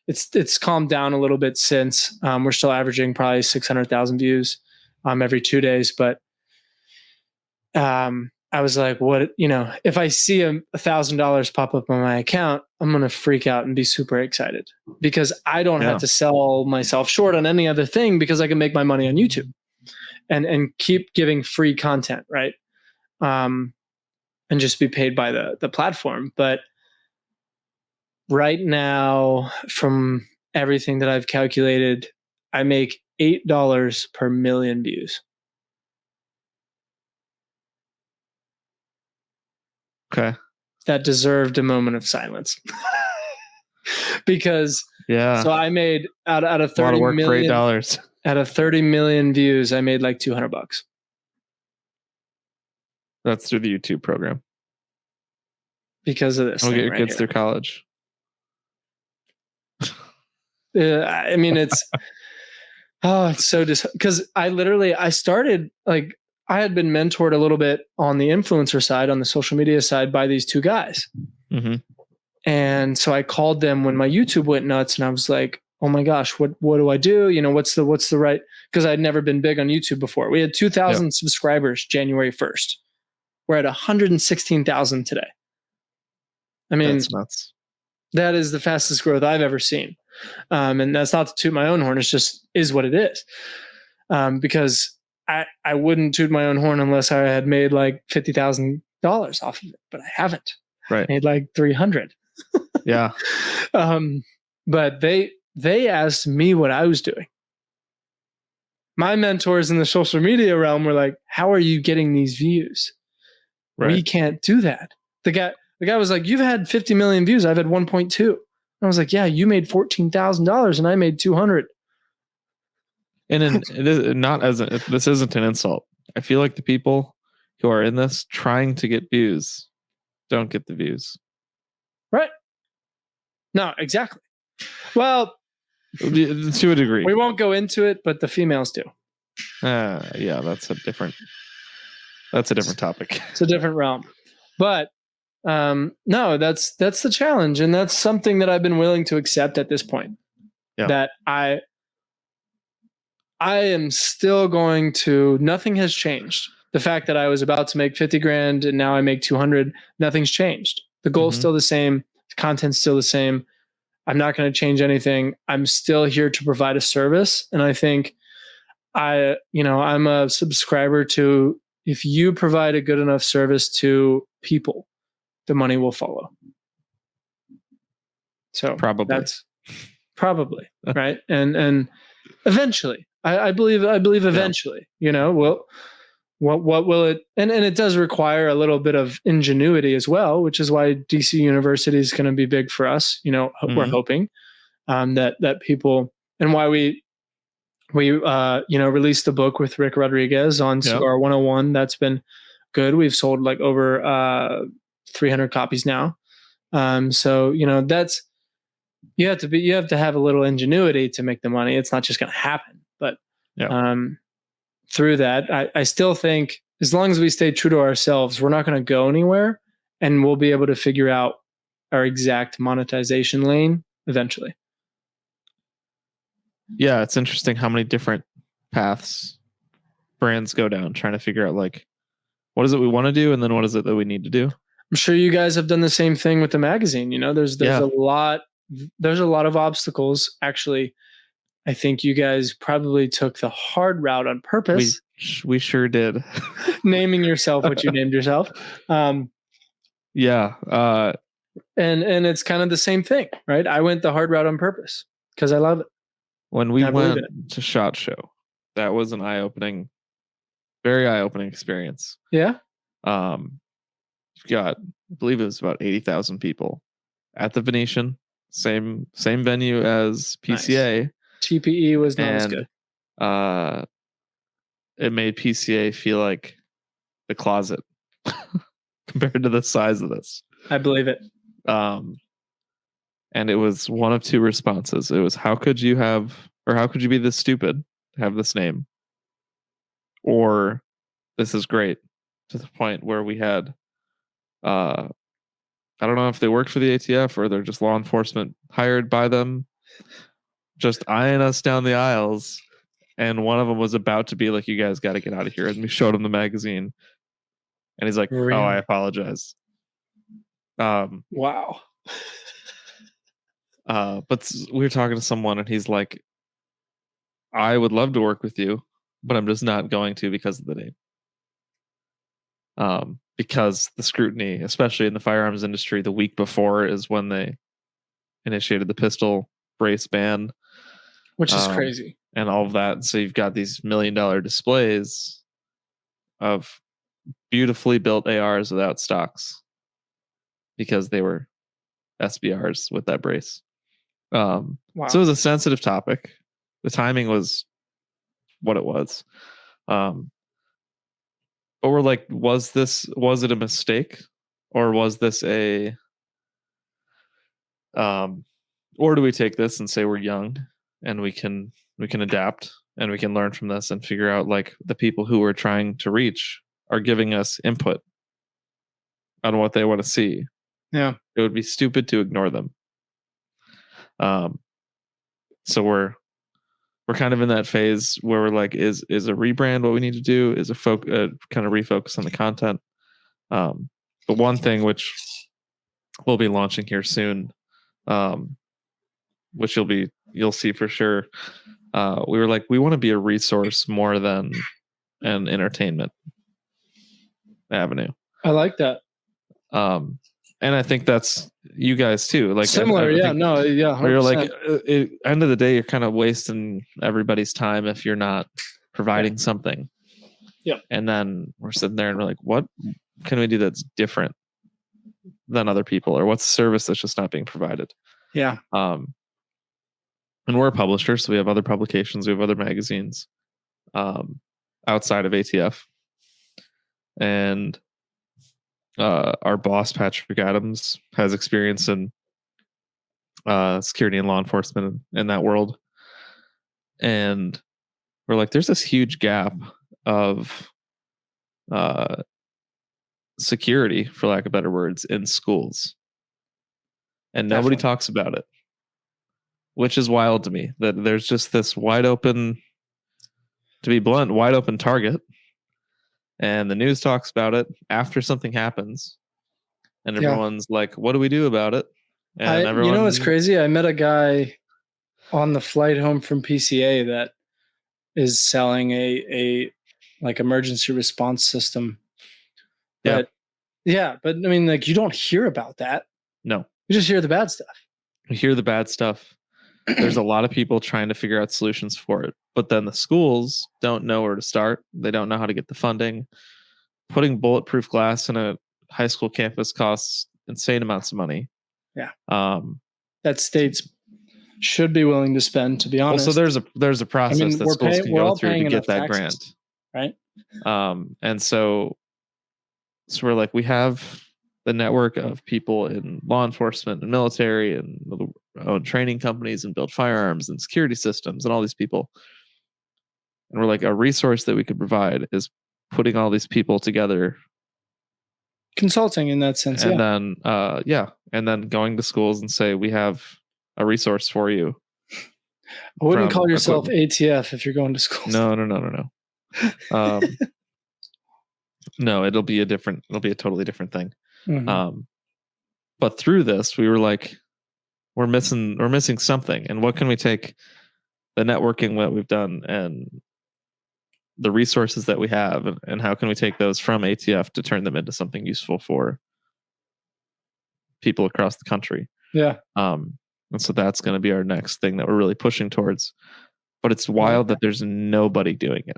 it's calmed down a little bit since. We're still averaging probably 600,000 views every 2 days. But I was like, what, if I see $1,000 pop up on my account, I'm going to freak out and be super excited because I don't have to sell myself short on any other thing because I can make my money on YouTube and keep giving free content. Right. And just be paid by the platform. But right now, from everything that I've calculated, I make $8 per million views. Okay. That deserved a moment of silence. Because so I made out of 30 a lot of work million, for $8. Out of 30 million views, I made like $200. That's through the YouTube program. Because of this. We'll get your kids through college. I mean, it's so because I started like I had been mentored a little bit on the influencer side, on the social media side by these two guys. And so I called them when my YouTube went nuts and I was like, oh my gosh, what do I do? What's the right, because I'd never been big on YouTube before. We had 2,000 subscribers January 1st. We're at 116,000 today. I mean, that's nuts. That is the fastest growth I've ever seen. And that's not to toot my own horn. It's just is what it is. Because I wouldn't toot my own horn unless I had made like $50,000 off of it, but I haven't. Right. I made like 300. Yeah. But they asked me what I was doing. My mentors in the social media realm were like, how are you getting these views? Right. We can't do that. The guy was like, you've had 50 million views. I've had 1.2. I was like, yeah, you made $14,000 and I made 200. And it is not this isn't an insult. I feel like the people who are in this trying to get views don't get the views. Right. No, exactly. Well, to a degree. We won't go into it, but the females do. Yeah, that's a different topic. It's a different realm. But no, that's the challenge, and that's something that I've been willing to accept at this point. Yeah. That I am still going to. Nothing has changed. The fact that I was about to make 50 grand and now I make 200, nothing's changed. The goal's still the same. The content's still the same. I'm not going to change anything. I'm still here to provide a service, and I think I'm a subscriber to. If you provide a good enough service to people, the money will follow. So that's probably right. And eventually, I believe eventually, what will it, and it does require a little bit of ingenuity as well, which is why DC University is going to be big for us. We're hoping, that people, and why we released the book with Rick Rodriguez on Cigar 101. That's been good. We've sold like over 300 copies now. So that's, you have to have a little ingenuity to make the money. It's not just going to happen. But through that, I still think as long as we stay true to ourselves, we're not going to go anywhere, and we'll be able to figure out our exact monetization lane eventually. Yeah, it's interesting how many different paths brands go down trying to figure out like what is it we want to do and then what is it that we need to do. I'm sure you guys have done the same thing with the magazine. There's a lot of obstacles. Actually, I think you guys probably took the hard route on purpose. We sure did. Naming yourself what you named yourself. And it's kind of the same thing, right? I went the hard route on purpose because I love it. When we went to SHOT Show, that was an very eye-opening experience. Yeah. You've got, I believe it was about 80,000 people at the Venetian, same venue as PCA. Nice. TPE was not as good. It made PCA feel like the closet compared to the size of this. I believe it. And it was one of two responses. It was, how could you be this stupid to have this name? Or this is great, to the point where we had, I don't know if they worked for the ATF or they're just law enforcement hired by them, just eyeing us down the aisles. And one of them was about to be like, you guys got to get out of here. And we showed him the magazine. And he's like, really? Oh, I apologize. Wow. But we were talking to someone and he's like, I would love to work with you, but I'm just not going to because of the name. Because the scrutiny, especially in the firearms industry, the week before is when they initiated the pistol brace ban. Which is crazy. And all of that. So you've got these $1 million displays of beautifully built ARs without stocks because they were SBRs with that brace. Wow. So it was a sensitive topic. The timing was what it was. But we're like, was it a mistake? Or was this or do we take this and say we're young and we can adapt and we can learn from this and figure out like the people who we're trying to reach are giving us input on what they want to see. Yeah. It would be stupid to ignore them. So we're kind of in that phase where we're like, is a rebrand what we need to do? Is a kind of refocus on the content? But one thing which we'll be launching here soon, which you'll see for sure. We were like, we want to be a resource more than an entertainment avenue. I like that. And I think that's you guys too. Like similar, yeah. No, yeah. 100%. Where you're like, end of the day, you're kind of wasting everybody's time if you're not providing something. Yeah. And then we're sitting there and we're like, what can we do that's different than other people, or what's the service that's just not being provided? Yeah. And we're a publisher, so we have other publications, we have other magazines outside of ATF, and our boss Patrick Adams has experience in security and law enforcement in that world, and we're like, there's this huge gap of security, for lack of better words, in schools, and nobody talks about it, which is wild to me, that there's just this wide open, to be blunt, wide open target. And the news talks about it after something happens. And everyone's like, what do we do about it? And everyone, you know what's crazy? I met a guy on the flight home from PCA that is selling a like emergency response system. But but I mean, like, you don't hear about that. No. You just hear the bad stuff. You hear the bad stuff. There's a lot of people trying to figure out solutions for it. But then the schools don't know where to start. They don't know how to get the funding. Putting bulletproof glass in a high school campus costs insane amounts of money. Yeah. That state's should be willing to spend, to be honest. Well, so there's a process that schools can go through to get that grant, right? And so we're like, we have the network of people in law enforcement and military and own training companies and build firearms and security systems and all these people, and we're like, a resource that we could provide is putting all these people together, consulting in that sense, and then and then going to schools and say, we have a resource for you. I wouldn't call yourself ATF if you're going to school. No. No, it'll be a totally different thing. Mm-hmm. But through this, we were like, we're missing something, and what can we take the networking that we've done and the resources that we have, and how can we take those from ATF to turn them into something useful for people across the country? Yeah. And so that's going to be our next thing that we're really pushing towards. But it's wild that there's nobody doing it.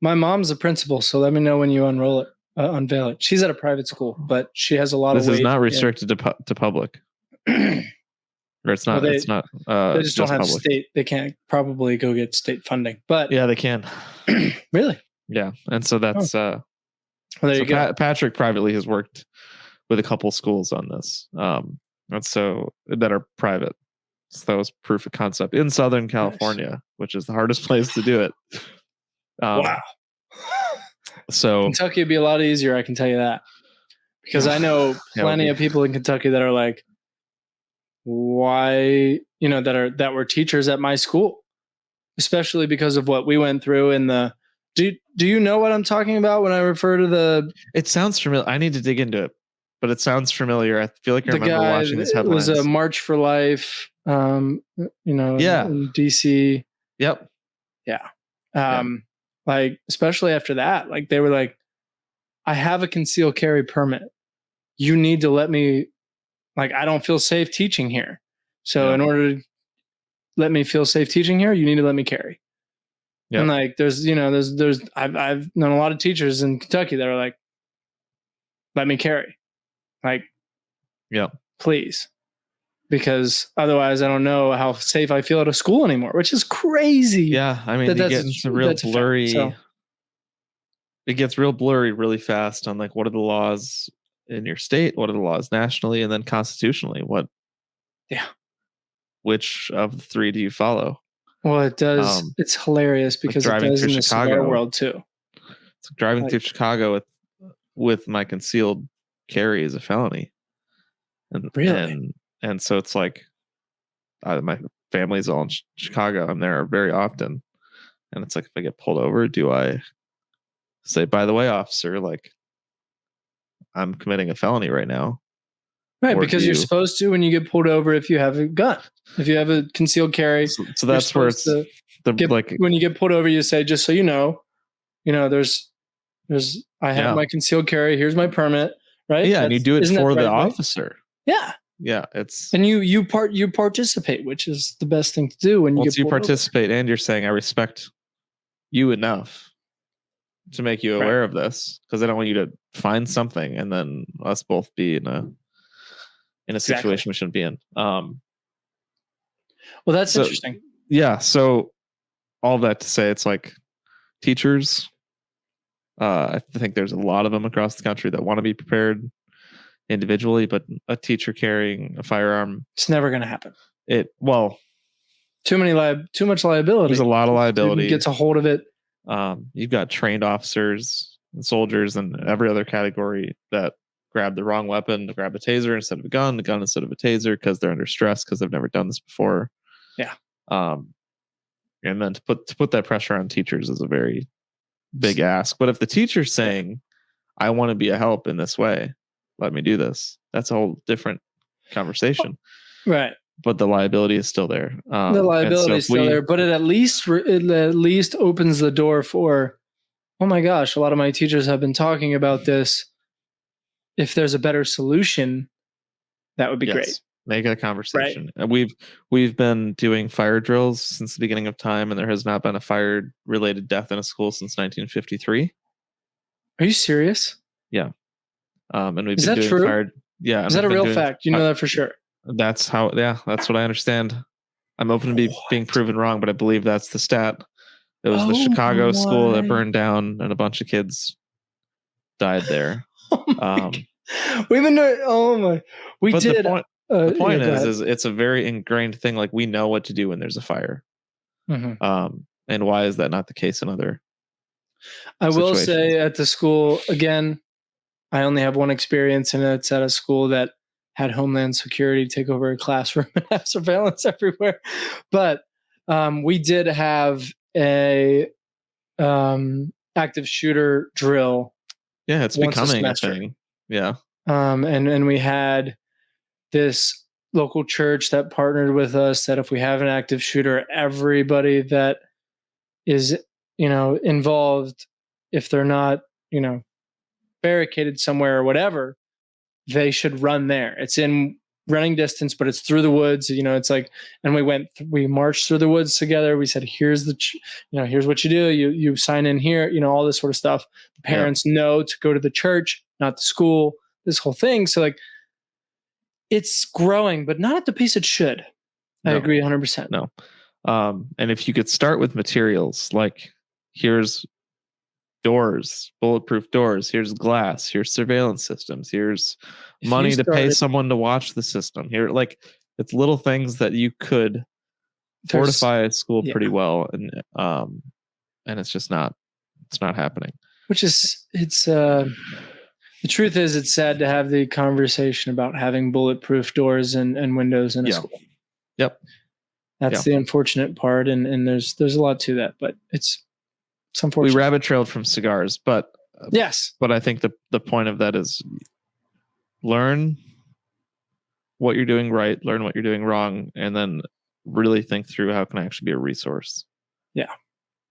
My mom's a principal, so let me know when you unveil it. She's at a private school, but she has a lot of weight. This is not restricted to public. Or it's not. It's not. They just don't have public. State. They can't probably go get state funding, but yeah, they can. Really? Yeah, and so that's. Well, there you go. Patrick privately has worked with a couple schools on this, and so that are private. So that was proof of concept in Southern California, which is the hardest place to do it. Wow. So Kentucky would be a lot easier, I can tell you that, because I know plenty of people in Kentucky that are like, why, that were teachers at my school, especially because of what we went through in the. Do you know what I'm talking about when I refer to the? It sounds familiar. I need to dig into it, but it sounds familiar. I feel like I remember watching these headlines. It was a March for Life, in DC. Yep. Yeah. Like, especially after that, like they were like, I have a concealed carry permit. You need to let me, like, I don't feel safe teaching here. So in order to let me feel safe teaching here, you need to let me carry. Yep. And like, I've known a lot of teachers in Kentucky that are like, let me carry. Like, please. Because otherwise I don't know how safe I feel at a school anymore, which is crazy. Yeah. I mean, it gets real blurry. It gets real blurry really fast on like, what are the laws in your state? What are the laws nationally? And then constitutionally, which of the three do you follow? Well, it does. It's hilarious because it does in the cigar world too. It's like driving through Chicago with my concealed carry is a felony. And really? And so it's like, my family's all in Chicago. I'm there very often. And it's like, if I get pulled over, do I say, by the way, officer, like, I'm committing a felony right now? Right, because you're supposed to when you get pulled over if you have a gun. If you have a concealed carry. So that's where it's when you get pulled over, you say, just so you know, there's I have my concealed carry, here's my permit, right? Yeah, and you do it for the officer. Yeah. Yeah, it's and you participate, which is the best thing to do when you participate, and you're saying I respect you enough to make you aware of this, because I don't want you to find something and then us both be in a situation we shouldn't be in. Well, that's interesting. Yeah, so all that to say, it's like teachers. I think there's a lot of them across the country that want to be prepared individually, but a teacher carrying a firearm, it's never going to happen. Too much liability. There's a lot of liability. Gets a hold of it. You've got trained officers and soldiers and every other category that grab the wrong weapon, to grab a taser instead of a gun instead of a taser, because they're under stress because they've never done this before. Yeah. And then to put that pressure on teachers is a very big ask. But if the teacher's saying, I want to be a help in this way, let me do this, that's a whole different conversation. Right. But the liability is still there. The liability is still there, but it at least opens the door for, oh my gosh, a lot of my teachers have been talking about this. If there's a better solution, that would be great. Make it a conversation. Right. And we've been doing fire drills since the beginning of time, and there has not been a fire-related death in a school since 1953. Are you serious? Yeah. And we've been doing true? Is that a real fact? You know that for sure? That's what I understand. I'm open to being proven wrong, but I believe that's the stat. It was the Chicago school that burned down, and a bunch of kids died there. We've been doing. Oh my! We did. The point is it's a very ingrained thing. Like, we know what to do when there's a fire. Mm-hmm. And why is that not the case in other? I will say at the school again. I only have one experience, and it's at a school that had Homeland Security take over a classroom and have surveillance everywhere. But we did have a active shooter drill. Yeah, it's becoming a thing. Yeah. And we had this local church that partnered with us that if we have an active shooter, everybody that is, involved, if they're not, barricaded somewhere or whatever, they should run there. It's in running distance, but it's through the woods. It's like, and we marched through the woods together. We said, here's here's what you do. You sign in here, all this sort of stuff. The parents know to go to the church, not the school, this whole thing. So like, it's growing, but not at the pace it should. I agree 100%. No. And if you could start with materials, like here's doors, bulletproof doors, here's glass, here's surveillance systems, here's money to pay someone to watch the system. Here, like, it's little things that you could fortify a school pretty well, and it's just not happening. Which is, the truth is, it's sad to have the conversation about having bulletproof doors and windows in a school. Yep. That's the unfortunate part, and there's a lot to that, but it's unfortunate. We rabbit trailed from cigars, but yes. But I think the point of that is learn what you're doing right, learn what you're doing wrong, and then really think through how can I actually be a resource. Yeah.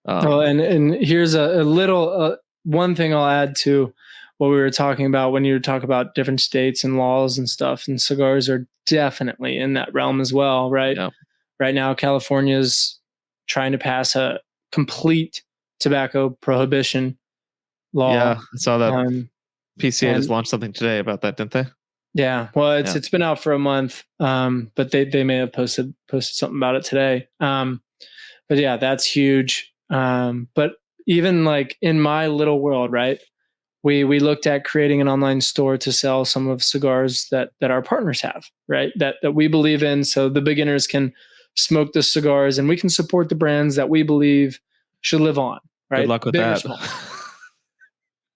And here's a little one thing I'll add to what we were talking about when you talk about different states and laws and stuff, and cigars are definitely in that realm as well, right? Yeah. Right now, California's trying to pass a complete tobacco prohibition law. Yeah, I saw that. PCA just launched something today about that, didn't they? Yeah. Well, it's been out for a month, but they may have posted something about it today. But yeah, that's huge. But even like in my little world, right? We looked at creating an online store to sell some of cigars that our partners have, right? That we believe in, so the beginners can smoke the cigars, and we can support the brands that we believe should live on, right? Good luck with that.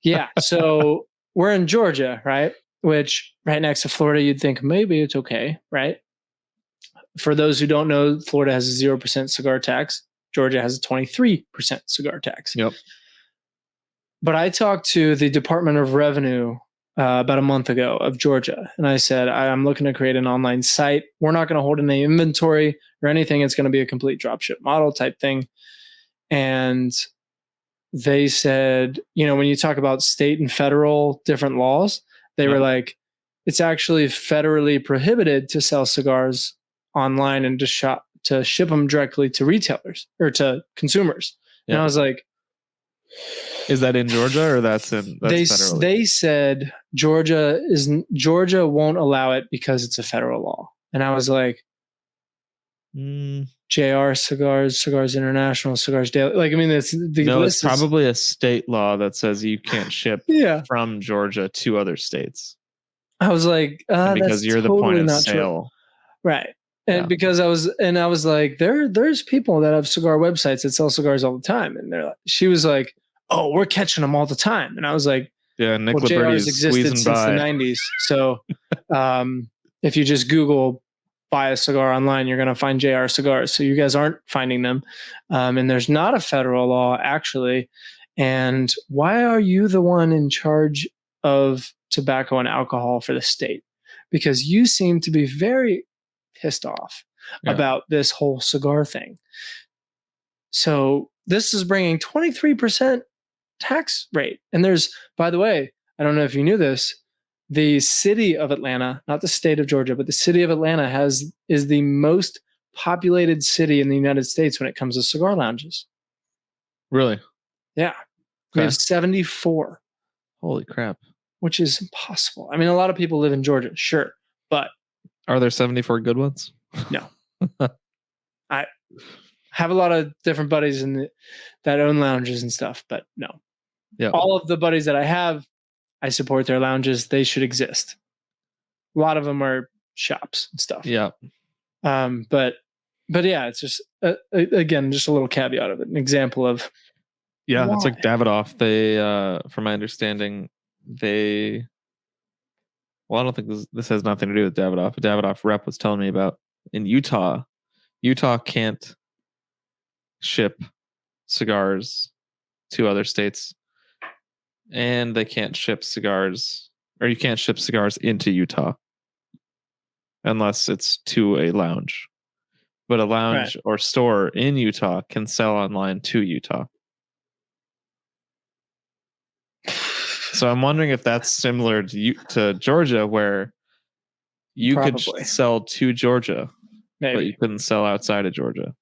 Yeah. So we're in Georgia, right? Which right next to Florida, you'd think maybe it's okay, right? For those who don't know, Florida has a 0% cigar tax. Georgia has a 23% cigar tax. Yep. But I talked to the Department of Revenue about a month ago of Georgia, and I said, I'm looking to create an online site. We're not going to hold any inventory or anything. It's going to be a complete dropship model type thing. And they said, when you talk about state and federal different laws, they were like, it's actually federally prohibited to sell cigars online and to ship them directly to retailers or to consumers. Yeah. And I was like, is that in Georgia or that's federally? They said Georgia won't allow it because it's a federal law. And I was like, JR Cigars, Cigars International, Cigars Daily. Like, I mean, it's probably a state law that says you can't ship from Georgia to other states. I was like, because you're totally the point of true. sale, right? And because I was like, there's people that have cigar websites that sell cigars all the time, and she was like, oh, we're catching them all the time, and I was like, yeah, Nick Liberty's existed since the 90s, so if you just Google buy a cigar online, you're going to find JR Cigars. So you guys aren't finding them. And there's not a federal law, actually. And why are you the one in charge of tobacco and alcohol for the state? Because you seem to be very pissed off about this whole cigar thing. So this is bringing 23% tax rate. And there's, by the way, I don't know if you knew this, the city of Atlanta, not the state of Georgia, but the city of Atlanta is the most populated city in the United States when it comes to cigar lounges. Really? Yeah. Okay. We have 74. Holy crap. Which is impossible. I mean, a lot of people live in Georgia, sure, but are there 74 good ones? No. I have a lot of different buddies that own lounges and stuff, but no. Yeah. All of the buddies that I have, I support their lounges. They should exist. A lot of them are shops and stuff. Yeah. But yeah, it's just again, just a little caveat of it. An example of it's like Davidoff. They, from my understanding, I don't think this has nothing to do with Davidoff. A Davidoff rep was telling me about in Utah can't ship cigars to other states, and they can't ship cigars, or you can't ship cigars into Utah unless it's to a lounge. But a lounge or store in Utah can sell online to Utah. So I'm wondering if that's similar to Georgia, where you could sell to Georgia, but you couldn't sell outside of Georgia.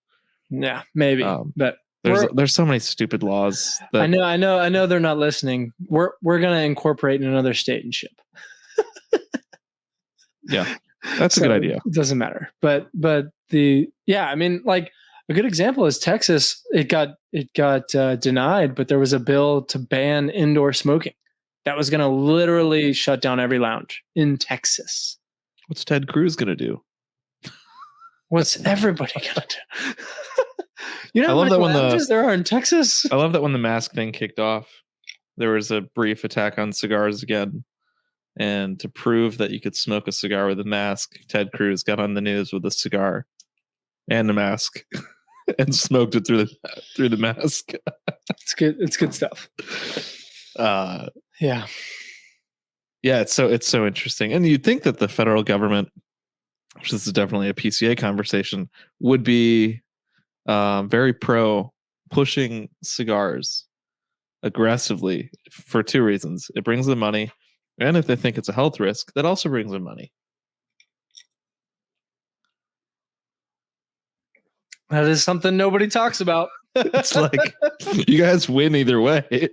Yeah, maybe. But there's so many stupid laws. That I know they're not listening. We're gonna incorporate in another state and ship. Yeah, that's a good idea. It doesn't matter. But I mean, like a good example is Texas. It got denied, but there was a bill to ban indoor smoking. That was going to literally shut down every lounge in Texas. What's Ted Cruz going to do? What's everybody going to do? You know I love that when there are in Texas. I love that when the mask thing kicked off, there was a brief attack on cigars again. And to prove that you could smoke a cigar with a mask, Ted Cruz got on the news with a cigar and a mask and smoked it through the mask. It's good. It's good stuff. Yeah, it's so interesting. And you'd think that the federal government, which this is definitely a PCA conversation, would be very pro pushing cigars aggressively for two reasons. It brings them money, and if they think it's a health risk, that also brings them money. That is something nobody talks about. It's like you guys win either way.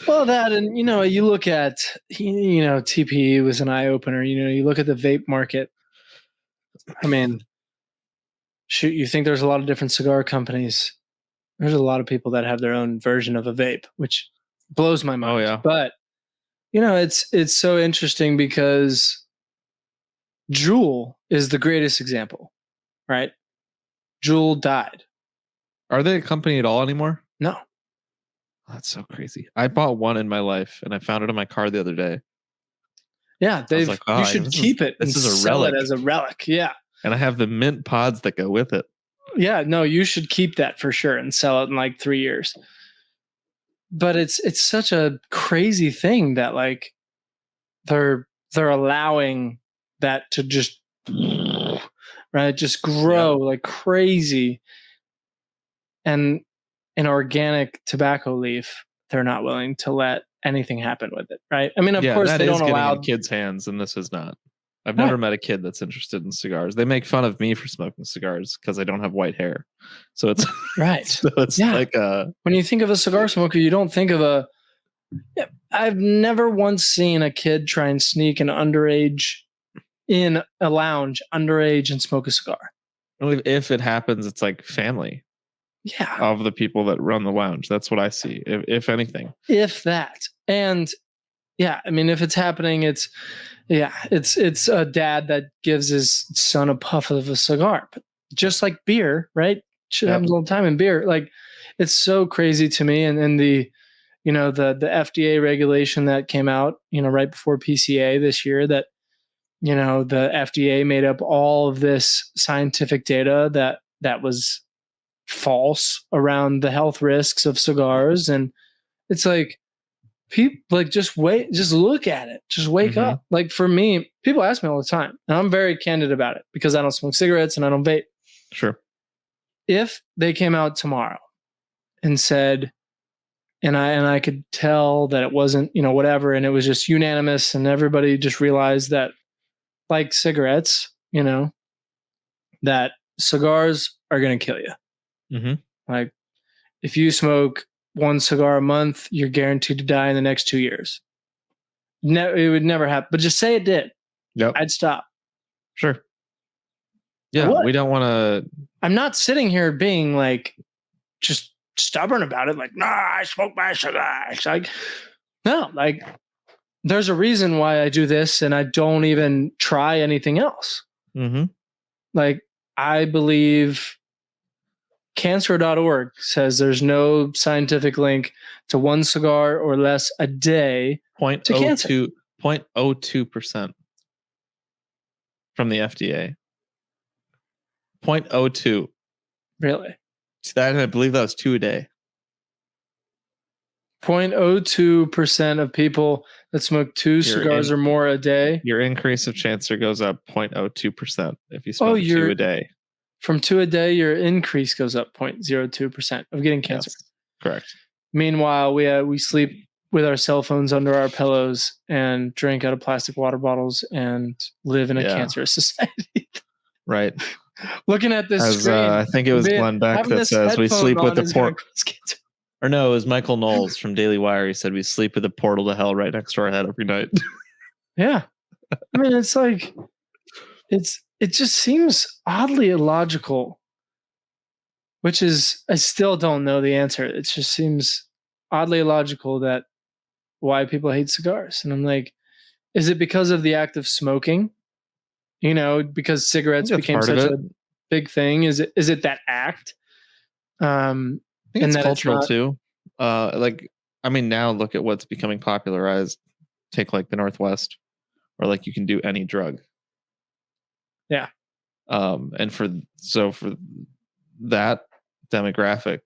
Well, that, and you look at TPE was an eye opener. You look at the vape market. I mean, shoot, you think there's a lot of different cigar companies. There's a lot of people that have their own version of a vape, which blows my mind. Oh yeah, but it's so interesting because Juul is the greatest example, right? Juul died. Are they a company at all anymore? No. That's so crazy. I bought one in my life, and I found it in my car the other day. Yeah, you should keep it. This is a sell relic. It as a relic. Yeah, and I have the mint pods that go with it. Yeah, no, you should keep that for sure and sell it in like 3 years. But it's such a crazy thing that like they're allowing that to just grow like crazy. And an organic tobacco leaf, they're not willing to let anything happen with it, right? I mean, of course, they don't allow in kids' hands, and this is not. I've never met a kid that's interested in cigars. They make fun of me for smoking cigars because I don't have white hair. So it's right. So it's like when you think of a cigar smoker, you don't think of a. Yeah, I've never once seen a kid try and sneak an underage in a lounge, underage, and smoke a cigar. If it happens, it's like family. Yeah. Of the people that run the lounge. That's what I see, if anything. If that. And yeah, I mean, if it's happening, it's a dad that gives his son a puff of a cigar. But just like beer, right? Shit happens all the time in beer. Like, it's so crazy to me. And the the FDA regulation that came out, right before PCA this year, that the FDA made up all of this scientific data that was false around the health risks of cigars. And it's like, people like, just look at it, just wake up. Like, for me, people ask me all the time, and I'm very candid about it because I don't smoke cigarettes and I don't vape. Sure. If they came out tomorrow and said, and I could tell that it wasn't, whatever, and it was just unanimous and everybody just realized that, like cigarettes, that cigars are going to kill you. Like, if you smoke one cigar a month, you're guaranteed to die in the next 2 years. It would never happen. But just say it did. Yep. I'd stop. Sure. Yeah, we don't want to I'm not sitting here being like just stubborn about it. Like, nah, I smoke my cigars. Like, no, like there's a reason why I do this and I don't even try anything else. Mm-hmm. Like, I believe cancer.org says there's no scientific link to one cigar or less a day to cancer. 0.02% from the FDA. 0.02. Really? That, I believe that was 2 a day. 0.02% of people that smoke cigars or more a day. Your increase of cancer goes up 0.02% if you smoke 2 a day. From 2 a day, your increase goes up 0.02% of getting cancer. Yes, correct. Meanwhile, we sleep with our cell phones under our pillows and drink out of plastic water bottles and live in a cancerous society. Right. Looking at this screen, I think it was Glenn Beck that says we sleep with the portal. Or no, it was Michael Knowles from Daily Wire. He said we sleep with a portal to hell right next to our head every night. Yeah. I mean, it's like, it just seems oddly illogical, which is, I still don't know the answer. It just seems oddly illogical that why people hate cigars. And I'm like, is it because of the act of smoking? You know, because cigarettes became such a big thing. Is it that act? I think it's cultural too. Like, I mean, now look at what's becoming popularized. Take like the Northwest, or like you can do any drug. Yeah. And for that demographic,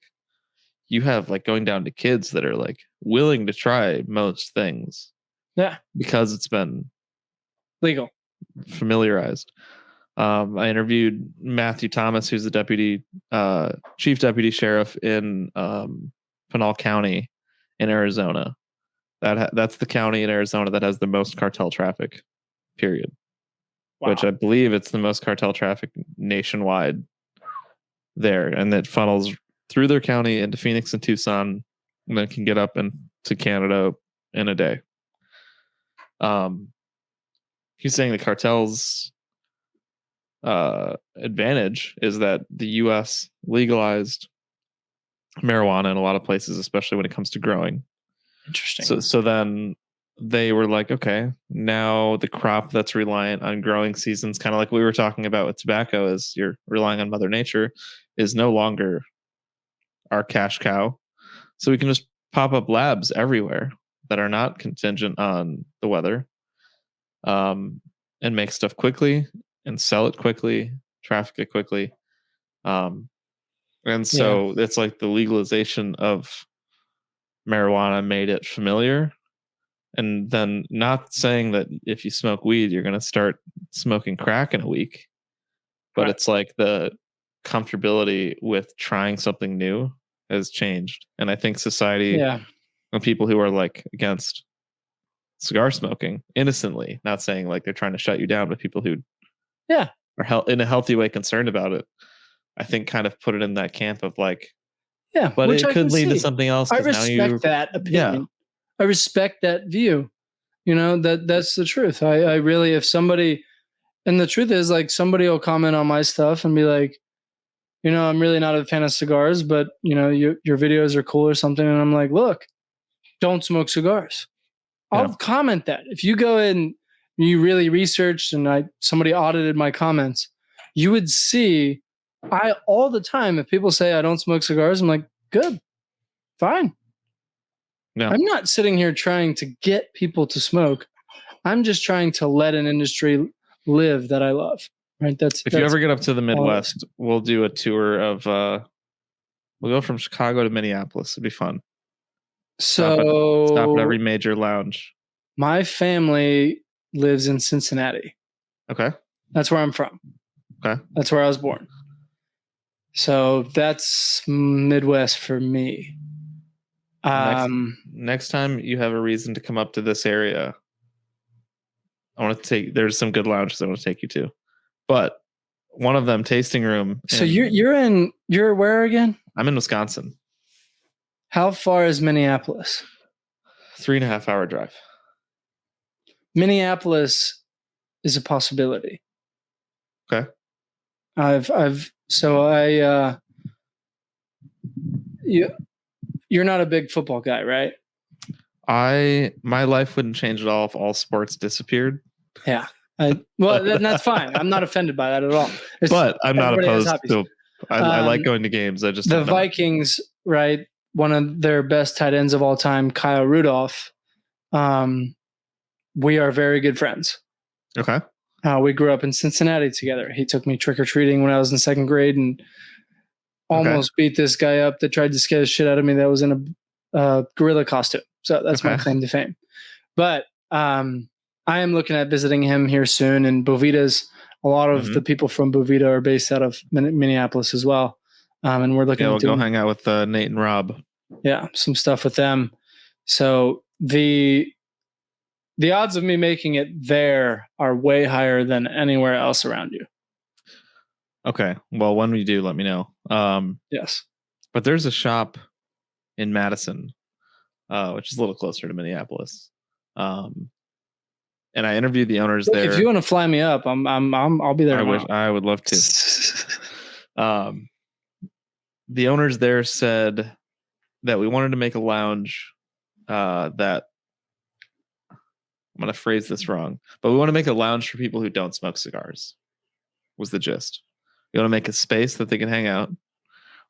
you have like going down to kids that are like willing to try most things. Yeah. Because it's been legal, familiarized. I interviewed Matthew Thomas, who's the chief deputy sheriff in Pinal County in Arizona. That's the county in Arizona that has the most cartel traffic, period. Wow. Which I believe it's the most cartel traffic nationwide there, and that funnels through their county into Phoenix and Tucson, and then can get up into Canada in a day. He's saying the cartels advantage is that the U.S. legalized marijuana in a lot of places, especially when it comes to growing. Interesting. So then they were like, okay, now the crop that's reliant on growing seasons, kind of like we were talking about with tobacco, is you're relying on Mother Nature, is no longer our cash cow. So we can just pop up labs everywhere that are not contingent on the weather, and make stuff quickly and sell it quickly, traffic it quickly. And so it's like the legalization of marijuana made it familiar. And then not saying that if you smoke weed, you're going to start smoking crack in a week. But it's like the comfortability with trying something new has changed. And I think society and people who are like against cigar smoking innocently, not saying like they're trying to shut you down, but people who are in a healthy way concerned about it, I think kind of put it in that camp of like, but it could lead to something else. I respect that opinion. Yeah. I respect that view. You know, that's the truth. I really, if somebody, and the truth is like somebody will comment on my stuff and be like, you know, I'm really not a fan of cigars, but you know, your videos are cool or something. And I'm like, look, don't smoke cigars. I'll comment that. If you go in, you really researched and somebody audited my comments, you would see all the time, if people say I don't smoke cigars, I'm like, good, fine. No. I'm not sitting here trying to get people to smoke. I'm just trying to let an industry live that I love. Right. If you ever get up to the Midwest, we'll do a tour of we'll go from Chicago to Minneapolis. It'd be fun. So stop at every major lounge. My family lives in Cincinnati. Okay. That's where I'm from. Okay. That's where I was born. So that's Midwest for me. Next time you have a reason to come up to this area, there's some good lounges I want to take you to. But one of them, tasting room. So you're where again? I'm in Wisconsin. How far is Minneapolis? 3.5 hour drive. Minneapolis is a possibility. Okay. I've So you're not a big football guy, right? My life wouldn't change at all if all sports disappeared. Yeah. Well, then that's fine. I'm not offended by that at all. But I'm not opposed to. I like going to games. I just the Vikings, right? One of their best tight ends of all time, Kyle Rudolph. We are very good friends. Okay. We grew up in Cincinnati together. He took me trick or treating when I was in second grade and almost beat this guy up that tried to scare the shit out of me that was in a gorilla costume. So that's my claim to fame. But I am looking at visiting him here soon. And Bovita's, a lot of the people from Bovita are based out of Minneapolis as well. And we're looking we'll go hang out with Nate and Rob. Yeah, some stuff with them. So the odds of me making it there are way higher than anywhere else around you. Okay. Well, when we do, let me know. Yes. But there's a shop in Madison, which is a little closer to Minneapolis. And I interviewed the owners there. If you want to fly me up, I'll be there. I would love to. The owners there said that we wanted to make a lounge that I'm going to phrase this wrong, but we want to make a lounge for people who don't smoke cigars, was the gist. You want to make a space that they can hang out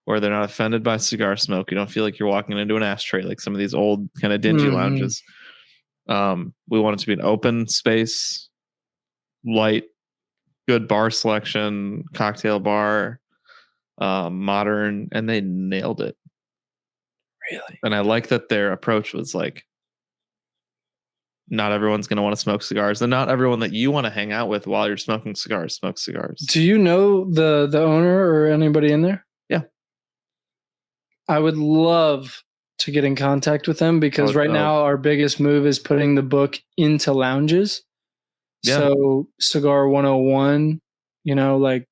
where they're not offended by cigar smoke. You don't feel like you're walking into an ashtray like some of these old kind of dingy lounges. We want it to be an open space, light, good bar selection, cocktail bar, modern, and they nailed it. Really? And I like that their approach was like, not everyone's going to want to smoke cigars, and not everyone that you want to hang out with while you're smoking cigars smoke cigars. Do you know the owner or anybody in there? Yeah. I would love to get in contact with them because right now our biggest move is putting the book into lounges. Yeah. So Cigar 101, like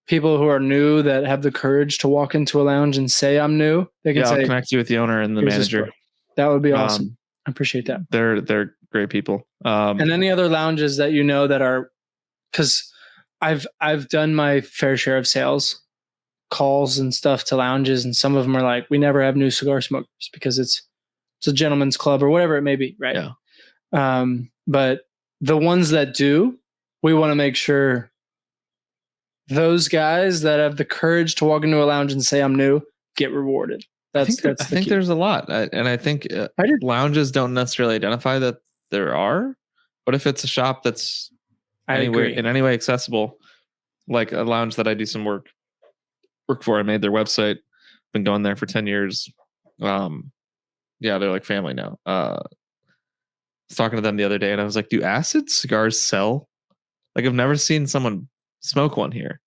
people who are new that have the courage to walk into a lounge and say, I'm new. They can say, I'll connect you with the owner and the manager. That would be awesome. I appreciate that. They're great people. And any other lounges that that are, because I've done my fair share of sales calls and stuff to lounges, and some of them are like, we never have new cigar smokers because it's a gentleman's club or whatever it may be, right? Yeah. But the ones that do, we want to make sure those guys that have the courage to walk into a lounge and say I'm new get rewarded. I think there's a lot, and I think lounges don't necessarily identify that there are, but if it's a shop that's in any way accessible, like a lounge that I do some work for, I made their website, been going there for 10 years. Yeah, they're like family now. I was talking to them the other day, and I was like, do acid cigars sell? Like, I've never seen someone smoke one here.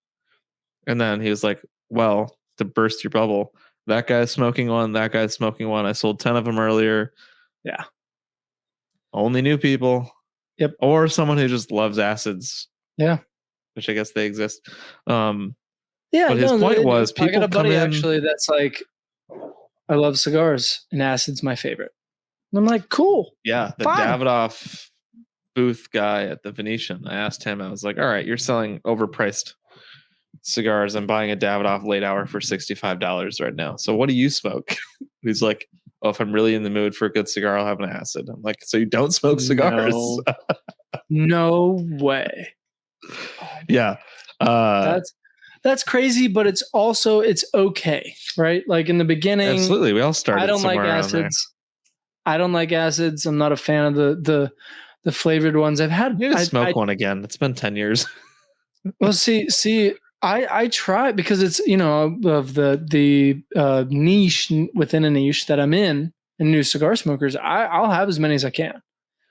And then he was like, well, to burst your bubble, that guy's smoking one, that guy's smoking one. I sold 10 of them earlier. Yeah. Only new people. Yep. Or someone who just loves acids. Yeah. Which I guess they exist. Yeah. But his point was, people I got a buddy come in, actually that's like, I love cigars and acid's my favorite. And I'm like, cool. Yeah. The Davidoff booth guy at the Venetian. I asked him, I was like, all right, you're selling overpriced cigars. I'm buying a Davidoff late hour for $65 right now. So what do you smoke? He's like, oh, if I'm really in the mood for a good cigar, I'll have an acid. I'm like, so you don't smoke cigars? No way. Yeah. That's crazy, but it's okay, right? Like in the beginning, absolutely. We all started. I don't like acids. I don't like acids. I'm not a fan of the flavored ones. I've had. You need to smoke one again. It's been 10 years. Well, see, I try because it's of the niche within a niche that I'm in new cigar smokers. I'll have as many as I can.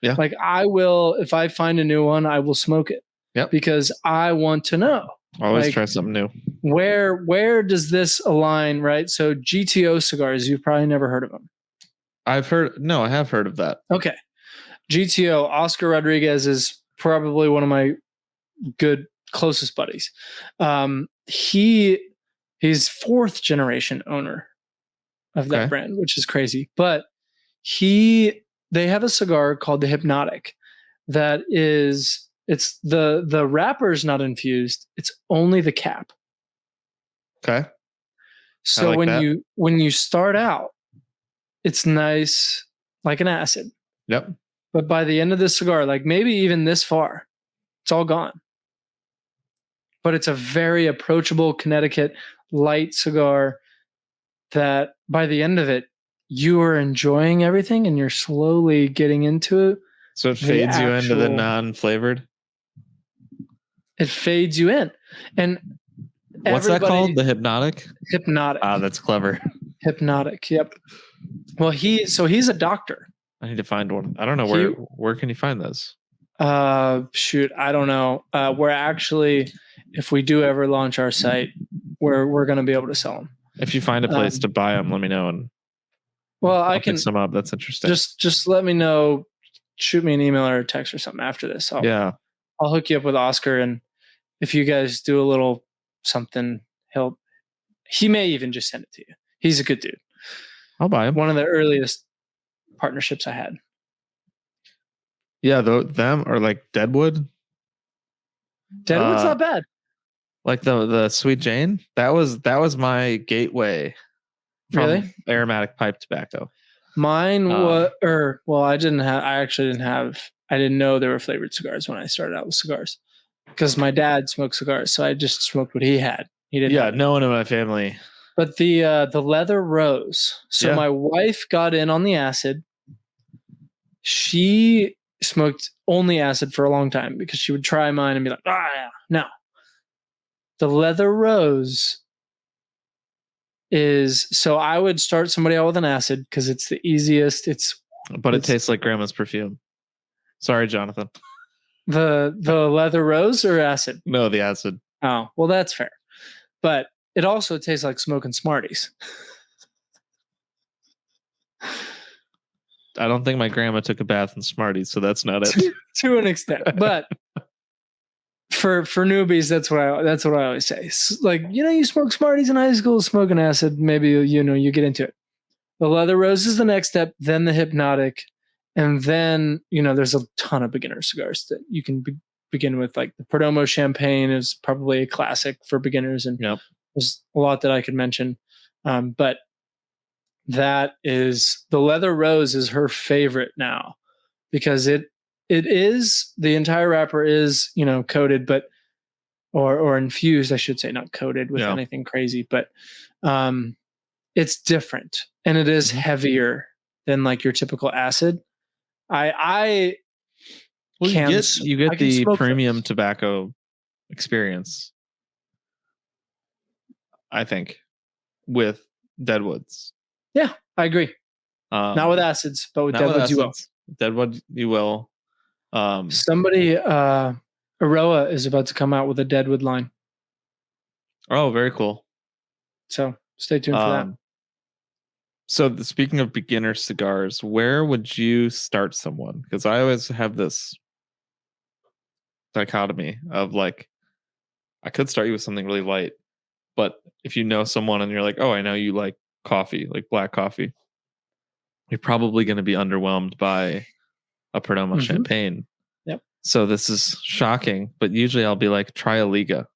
Yeah. Like I will, if I find a new one, I will smoke it. Yep. Because I want to know. Always try something new. Where does this align, right? So GTO cigars, you've probably never heard of them. I have heard of that. Okay. GTO, Oscar Rodriguez is probably one of my closest buddies. He's fourth generation owner of that brand, which is crazy. But they have a cigar called the Hypnotic that is, it's the wrapper's not infused. It's only the cap. Okay. So when you start out, it's nice, like an acid. Yep. But by the end of the cigar, like maybe even this far, it's all gone. But it's a very approachable Connecticut light cigar that by the end of it, you are enjoying everything and you're slowly getting into it. So it fades you into the non-flavored? It fades you in. And what's that called? The hypnotic? Hypnotic. Ah, that's clever. Hypnotic, yep. Well, he's a doctor. I need to find one. I don't know where can you find those? Shoot, I don't know. We're actually, if we do ever launch our site, we're going to be able to sell them. If you find a place to buy them, let me know. And I can pick some up. That's interesting. Just let me know. Shoot me an email or a text or something after this. I'll hook you up with Oscar, and if you guys do a little something, he may even just send it to you. He's a good dude. I'll buy him. One of the earliest partnerships I had. Yeah, them are like Deadwood. Deadwood's not bad. Like the Sweet Jane, that was my gateway from aromatic pipe tobacco. Mine was, I didn't know there were flavored cigars when I started out with cigars, because my dad smoked cigars, so I just smoked what he had. He didn't. Yeah, no one in my family. But the leather rose. So my wife got in on the acid. She smoked only acid for a long time because she would try mine and be like, no. The leather rose is, so I would start somebody out with an acid because it's the easiest. It tastes like grandma's perfume. Sorry, Jonathan. The leather rose or acid? No, the acid. Oh, well, that's fair. But it also tastes like smoking Smarties. I don't think my grandma took a bath in Smarties, so that's not it. To an extent, but for newbies, that's what I always say. Like, you smoke Smarties in high school, smoking acid, maybe you get into it. The leather rose is the next step, then the hypnotic, and then there's a ton of beginner cigars that you can begin with. Like the Perdomo Champagne is probably a classic for beginners, and there's a lot that I could mention, but that is, the leather rose is her favorite now, because it is, the entire wrapper is coated, but or infused, I should say, not coated with anything crazy, but it's different, and it is heavier than like your typical acid. You get the premium tobacco experience, I think, with Deadwoods. Yeah, I agree. Not with acids, but with Deadwoods you will. Deadwood you will. Somebody, Roa is about to come out with a Deadwood line. Oh, very cool. So stay tuned for that. So speaking of beginner cigars, where would you start someone? Because I always have this dichotomy of like, I could start you with something really light, but if you know someone and you're like, oh, I know you like coffee, like black coffee, you're probably going to be underwhelmed by a Perdomo champagne. Yep. So this is shocking, but usually I'll be like, try a Liga,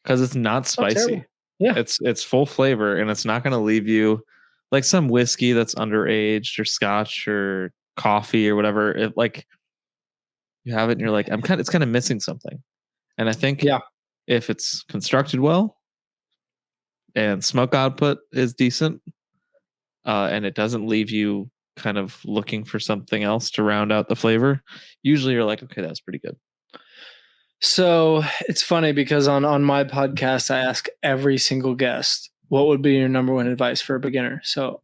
because it's not spicy. Yeah, it's full flavor, and it's not going to leave you like some whiskey that's underaged or scotch or coffee or whatever. It, like, you have it and you're like, it's kind of missing something. And I think if it's constructed well and smoke output is decent, and it doesn't leave you kind of looking for something else to round out the flavor, usually you're like, okay, that's pretty good. So it's funny because on my podcast, I ask every single guest, what would be your number one advice for a beginner? So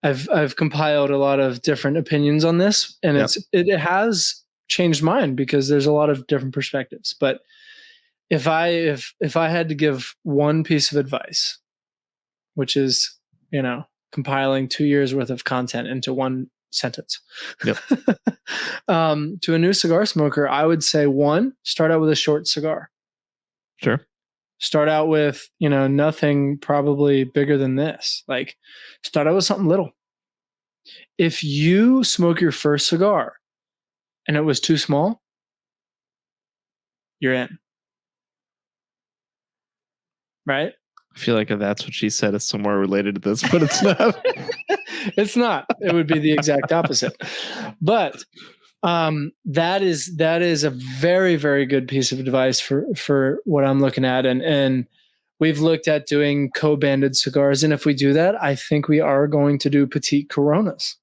I've compiled a lot of different opinions on this, and it has changed mine because there's a lot of different perspectives. But if I had to give one piece of advice, which is, compiling 2 years worth of content into one sentence, to a new cigar smoker, I would say, one, start out with a short cigar. Sure. Start out with, nothing probably bigger than this. Like, start out with something little. If you smoke your first cigar and it was too small, you're in. right? I feel like if that's what she said, it's somewhere related to this, but it's not. It's not. It would be the exact opposite. But that is a very, very good piece of advice for what I'm looking at. And we've looked at doing co-banded cigars. And if we do that, I think we are going to do petite Coronas.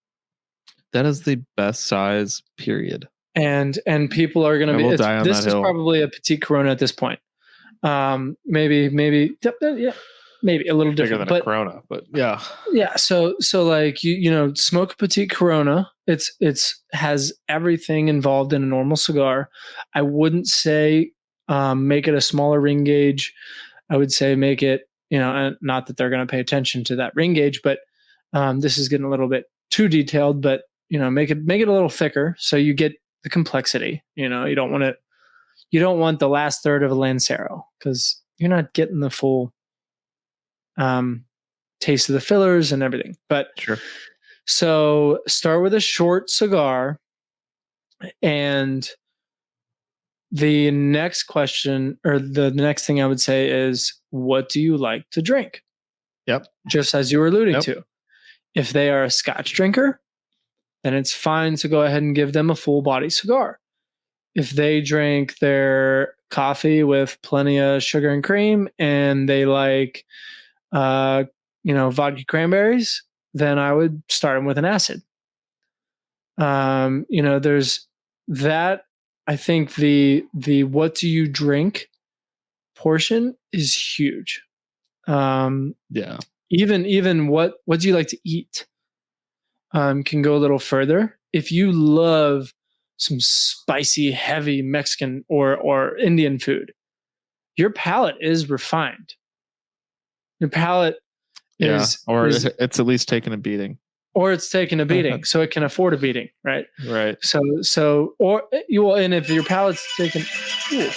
That is the best size, period. And people are going to be, this is probably a petite Corona at this point. Maybe a little different, bigger than a Corona, but yeah. So like smoke a petite Corona. It's has everything involved in a normal cigar. I wouldn't say make it a smaller ring gauge. I would say make it, not that they're going to pay attention to that ring gauge, but this is getting a little bit too detailed. But make it a little thicker so you get the complexity. You don't want the last third of a Lancero because you're not getting the full taste of the fillers and everything. But sure. So start with a short cigar, and the next question, or the next thing I would say is, what do you like to drink? Yep. Just as you were alluding to. If they are a Scotch drinker, then it's fine to go ahead and give them a full body cigar. If they drink their coffee with plenty of sugar and cream and they like, vodka cranberries, then I would start them with an acid. There's that. I think the what do you drink portion is huge. Yeah. Even what do you like to eat can go a little further. If you love some spicy, heavy Mexican or Indian food, your palate is refined. Your palate is it's at least taking a beating. Or it's taking a beating, so it can afford a beating, right? Right. So, or you will, and if your palate's taken, sorry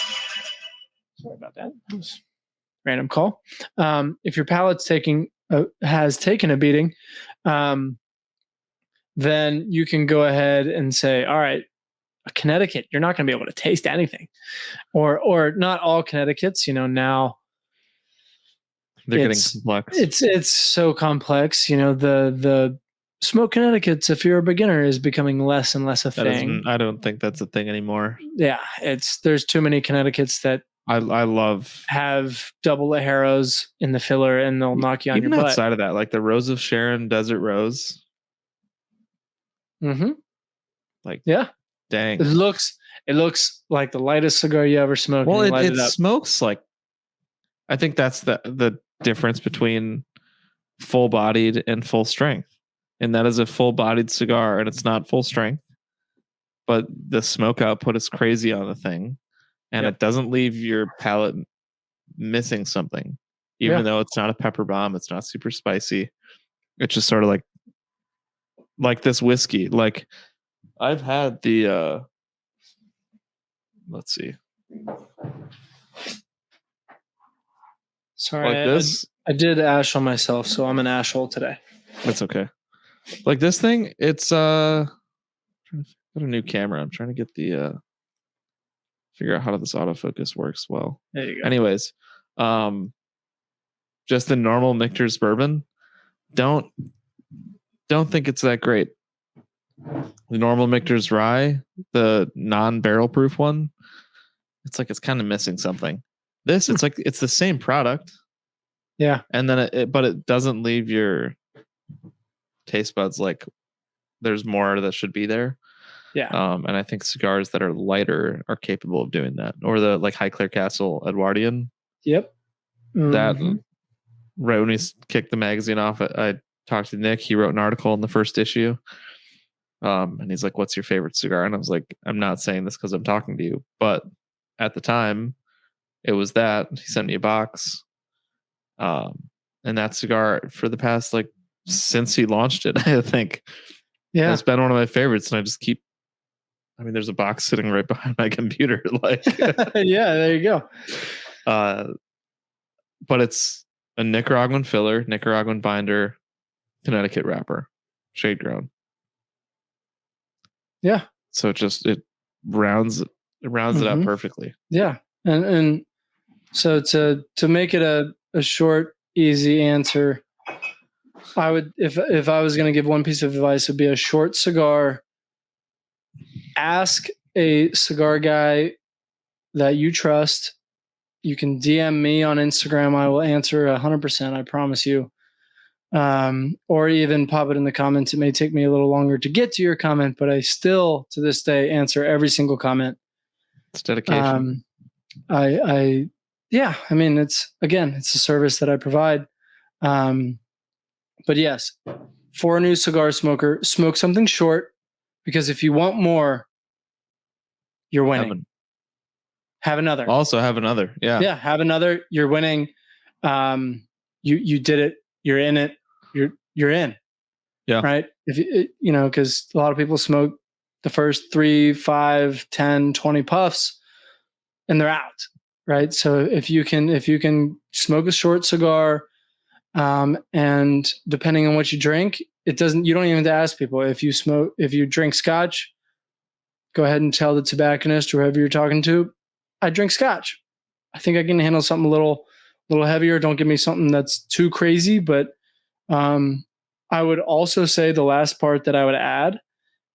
about that. That was a random call. If your palate's has taken a beating, then you can go ahead and say, all right, a Connecticut, you're not going to be able to taste anything, or not all Connecticut's. Now they're getting complex. It's so complex. The smoke Connecticut's, if you're a beginner, is becoming less and less a thing. I don't think that's a thing anymore. Yeah, there's too many Connecticut's that I love have double Ajeros in the filler, and they'll knock you on your butt. Even outside of that, like the Rose of Sharon Desert Rose. Mm-hmm. Like, yeah, dang. It looks like the lightest cigar you ever smoked. Well, it smokes like. I think that's the difference between full-bodied and full strength. And that is a full-bodied cigar, and it's not full strength, but the smoke output is crazy on the thing, and it doesn't leave your palate missing something, even though it's not a pepper bomb, it's not super spicy. It's just sort of like this whiskey. Like I've had the let's see. Sorry, like this. I did ash on myself, so I'm an asshole today. That's okay. Like this thing, it's got a new camera. I'm trying to get the figure out how this autofocus works well. There you go. Anyways, just the normal Michter's bourbon, don't think it's that great. The normal Michter's rye, the non-barrel proof one, it's kind of missing something. This, it's like it's the same product. Yeah. And then but it doesn't leave your taste buds like there's more that should be there. Yeah. And I think cigars that are lighter are capable of doing that. Or the like Highclere Castle Edwardian. Yep. Mm-hmm. That right when we kicked the magazine off, I talked to Nick. He wrote an article in the first issue. And he's like, "What's your favorite cigar?" And I was like, "I'm not saying this because I'm talking to you, but at the time, it was that." He sent me a box. And that cigar for the past since he launched it, I think. Yeah. It's been one of my favorites, and I just keep there's a box sitting right behind my computer. Yeah, there you go. But it's a Nicaraguan filler, Nicaraguan binder, Connecticut wrapper, shade grown. Yeah. So it rounds it out perfectly. Yeah. And so to make it easy answer. I would, if I was going to give one piece of advice, it'd be a short cigar. Ask a cigar guy that you trust. You can DM me on Instagram. I will answer 100%. I promise you. Or even pop it in the comments. It may take me a little longer to get to your comment, but I still, to this day, answer every single comment. It's dedication. I mean, it's a service that I provide. But yes, for a new cigar smoker, smoke something short, because if you want more, you're winning. Have another. Also have another. Yeah. Yeah. Have another. You're winning. You did it. You're in it. You're in. Yeah. Right. If because a lot of people smoke the first 3, 5, 10, 20 puffs and they're out. Right. So if you can smoke a short cigar, and depending on what you drink, you don't even have to ask people. If you drink scotch, go ahead and tell the tobacconist or whoever you're talking to, I drink scotch. I think I can handle something a little heavier. Don't give me something that's too crazy. But I would also say the last part that I would add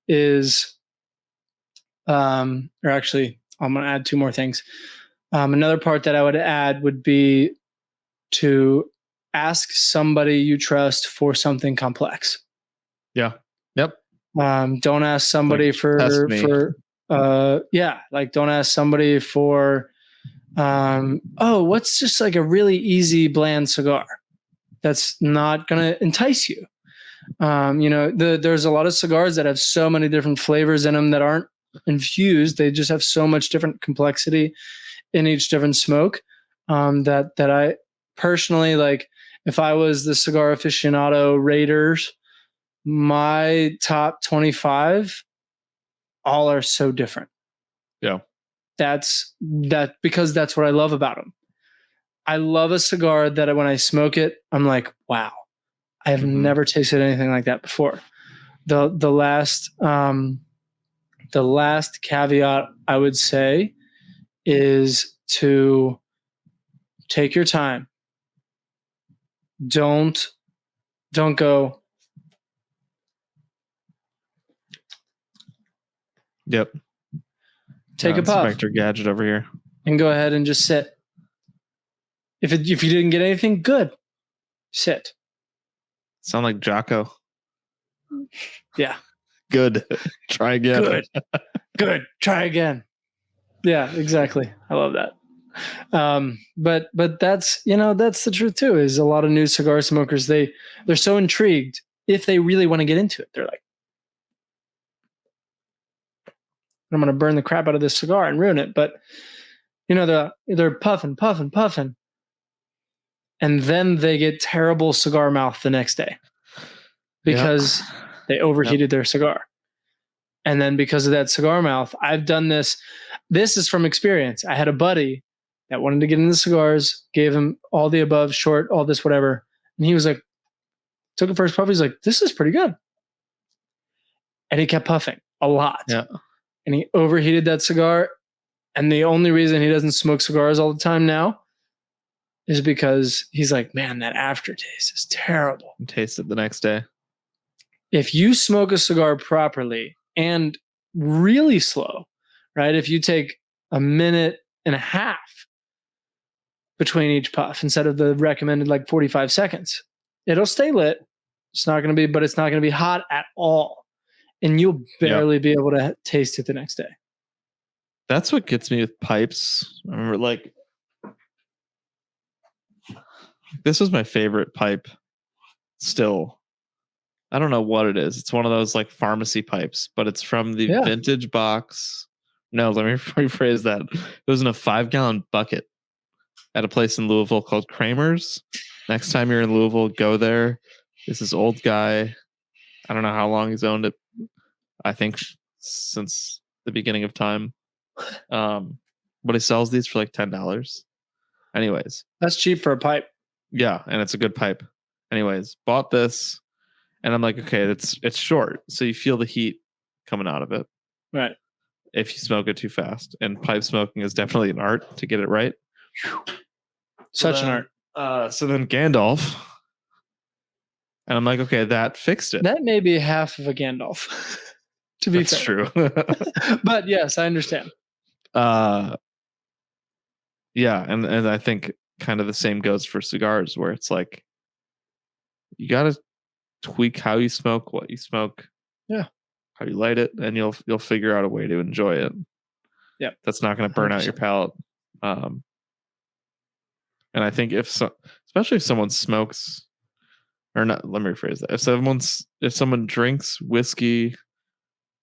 is, or actually, I'm going to add 2 more things. Another part that I would add would be to ask somebody you trust for something complex. Yeah. Yep. Don't ask somebody don't ask somebody for, what's just like a really easy, bland cigar that's not going to entice you. There's a lot of cigars that have so many different flavors in them that aren't infused. They just have so much different complexity in each different smoke, that I personally like. If I was the cigar aficionado raters, my top 25 all are so different. Yeah. That's because that's what I love about them. I love a cigar that when I smoke it, I'm like, wow, I have never tasted anything like that before. The last caveat I would say is to take your time. Don't go. Yep. Take a puff. Inspector Gadget over here. And go ahead and just sit. If you didn't get anything, good. Sit. Sound like Jocko. Yeah. Good. Try again. Good. Try again. Yeah, exactly. I love that. But that's the truth too, is a lot of new cigar smokers, they're so intrigued. If they really want to get into it, they're like, I'm going to burn the crap out of this cigar and ruin it. But they're puffing, and then they get terrible cigar mouth the next day because they overheated their cigar. And then because of that cigar mouth, I've done this. This is from experience. I had a buddy that wanted to get into cigars, gave him all the above, short, all this, whatever. And he was like, took a first puff. He's like, this is pretty good. And he kept puffing a lot. Yeah. And he overheated that cigar. And the only reason he doesn't smoke cigars all the time now is because he's like, man, that aftertaste is terrible. And taste it the next day. If you smoke a cigar properly and really slow, right? If you take a minute and a half between each puff instead of the recommended like 45 seconds, it'll stay lit. It's not going to be hot at all. And you'll barely be able to taste it the next day. That's what gets me with pipes. I remember, like, this was my favorite pipe still. I don't know what it is. It's one of those like pharmacy pipes, but it's from the vintage box. No, let me rephrase that. It was in a 5-gallon bucket at a place in Louisville called Kramer's. Next time you're in Louisville, go there. This old guy. I don't know how long he's owned it. I think since the beginning of time. But he sells these for like $10. Anyways. That's cheap for a pipe. Yeah, and it's a good pipe. Anyways, bought this, and I'm like, okay, it's short, so you feel the heat coming out of it. Right. If you smoke it too fast. And pipe smoking is definitely an art to get it right. Such an art. So then Gandalf, and I'm like, okay, that fixed it. That may be half of a Gandalf. To be That's fair. True. But yes, I understand. Yeah, and I think kind of the same goes for cigars, where it's like you gotta tweak how you smoke, what you smoke, how you light it, and you'll figure out a way to enjoy it. Yeah, that's not going to burn 100%. Out your palate. And I think especially if someone smokes, or not, let me rephrase that. If someone drinks whiskey,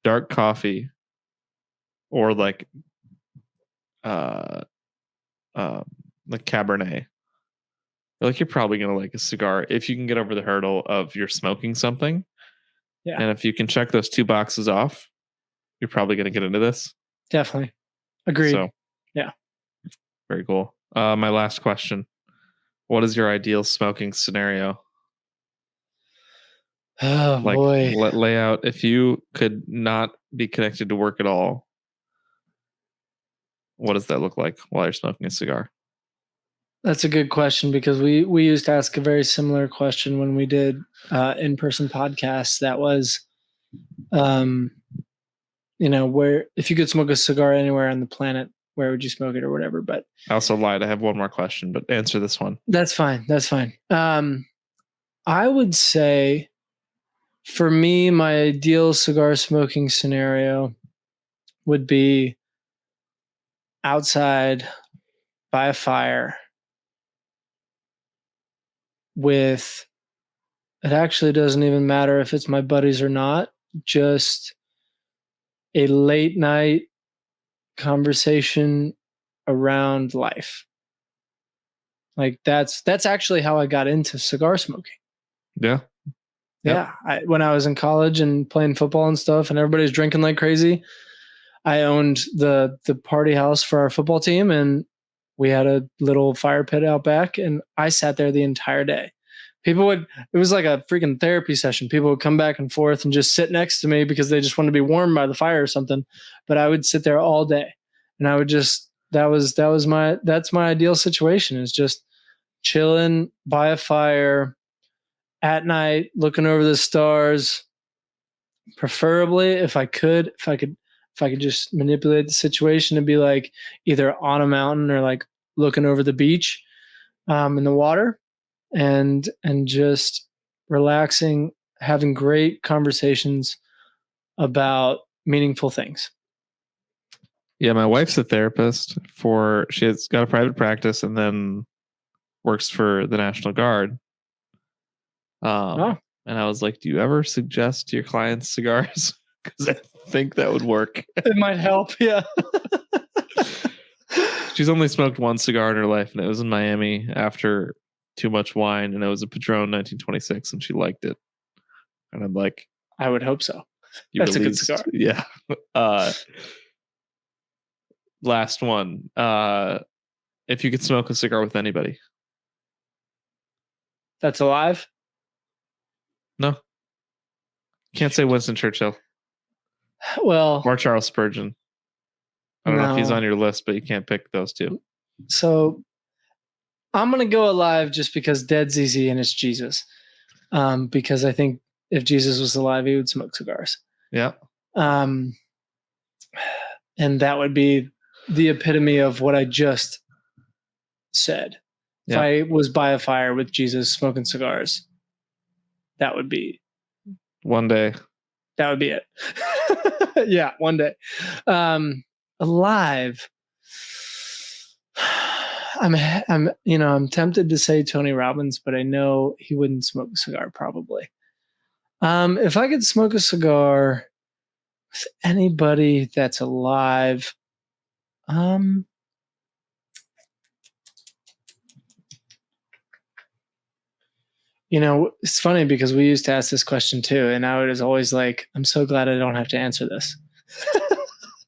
dark coffee, or like Cabernet, like you're probably gonna like a cigar if you can get over the hurdle of you're smoking something. Yeah. And if you can check those 2 boxes off, you're probably gonna get into this. Definitely. Agreed. So, yeah. Very cool. My last question. What is your ideal smoking scenario? Oh, like, boy. Lay out if you could not be connected to work at all. What does that look like while you're smoking a cigar? That's a good question, because we used to ask a very similar question when we did in-person podcasts. That was, where if you could smoke a cigar anywhere on the planet, where would you smoke it or whatever? But I also lied. I have one more question, but answer this one. That's fine. I would say, for me, my ideal cigar smoking scenario would be outside by a fire with, it actually doesn't even matter if it's my buddies or not, just a late night conversation around life. Like that's actually how I got into cigar smoking. Yeah. Yeah. When I was in college and playing football and stuff, and everybody's drinking like crazy, I owned the party house for our football team, and we had a little fire pit out back, and I sat there the entire day. It was like a freaking therapy session. People would come back and forth and just sit next to me because they just wanted to be warm by the fire or something. But I would sit there all day, and I would just, that's my ideal situation, is just chilling by a fire at night, looking over the stars. Preferably, if I could just manipulate the situation to be like either on a mountain or like looking over the beach, in the water, and just relaxing, having great conversations about meaningful things. Yeah, my wife's a therapist. She has got a private practice and then works for the National Guard. And I was like, do you ever suggest to your clients cigars? Because I think that would work. It might help, yeah. She's only smoked one cigar in her life, and it was in Miami after too much wine, and it was a Padron 1926, and she liked it. And I'm like, I would hope so. That's a good cigar. Yeah. Last one. If you could smoke a cigar with anybody. That's alive? No. Can't say Winston Churchill. Well, or Charles Spurgeon. I don't know if he's on your list, but you can't pick those two. So I'm going to go alive just because dead's easy and it's Jesus. Because I think if Jesus was alive, he would smoke cigars. Yeah. And that would be the epitome of what I just said. Yeah. If I was by a fire with Jesus smoking cigars, that would be one day. That would be it. Yeah, one day. Alive. I'm tempted to say Tony Robbins, but I know he wouldn't smoke a cigar probably. If I could smoke a cigar with anybody that's alive, it's funny because we used to ask this question too, and I was always like, I'm so glad I don't have to answer this.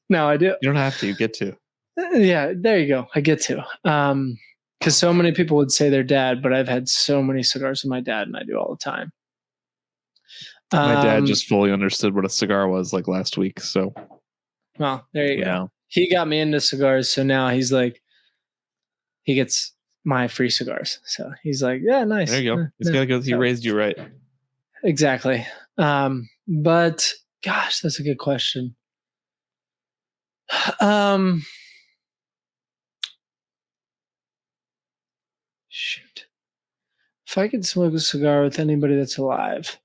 Now I do. You don't have to, you get to. Yeah, there you go. I get to. Because so many people would say their dad, but I've had so many cigars with my dad, and I do all the time. My dad just fully understood what a cigar was like last week. So, well, there you go. He got me into cigars, so now he's like, he gets my free cigars. So he's like, yeah, nice. There you go. He's got to go. He raised you right. Exactly. But gosh, that's a good question. Shoot. If I could smoke a cigar with anybody that's alive,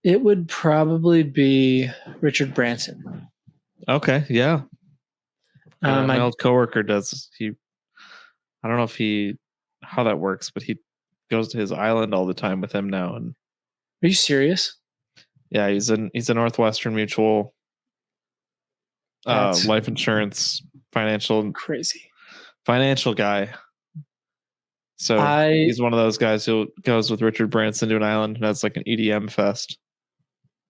it would probably be Richard Branson. Okay, yeah. My old coworker does. I don't know how that works, but he goes to his island all the time with him now. And are you serious? Yeah, he's a Northwestern Mutual life insurance financial guy. So he's one of those guys who goes with Richard Branson to an island and has like an EDM fest.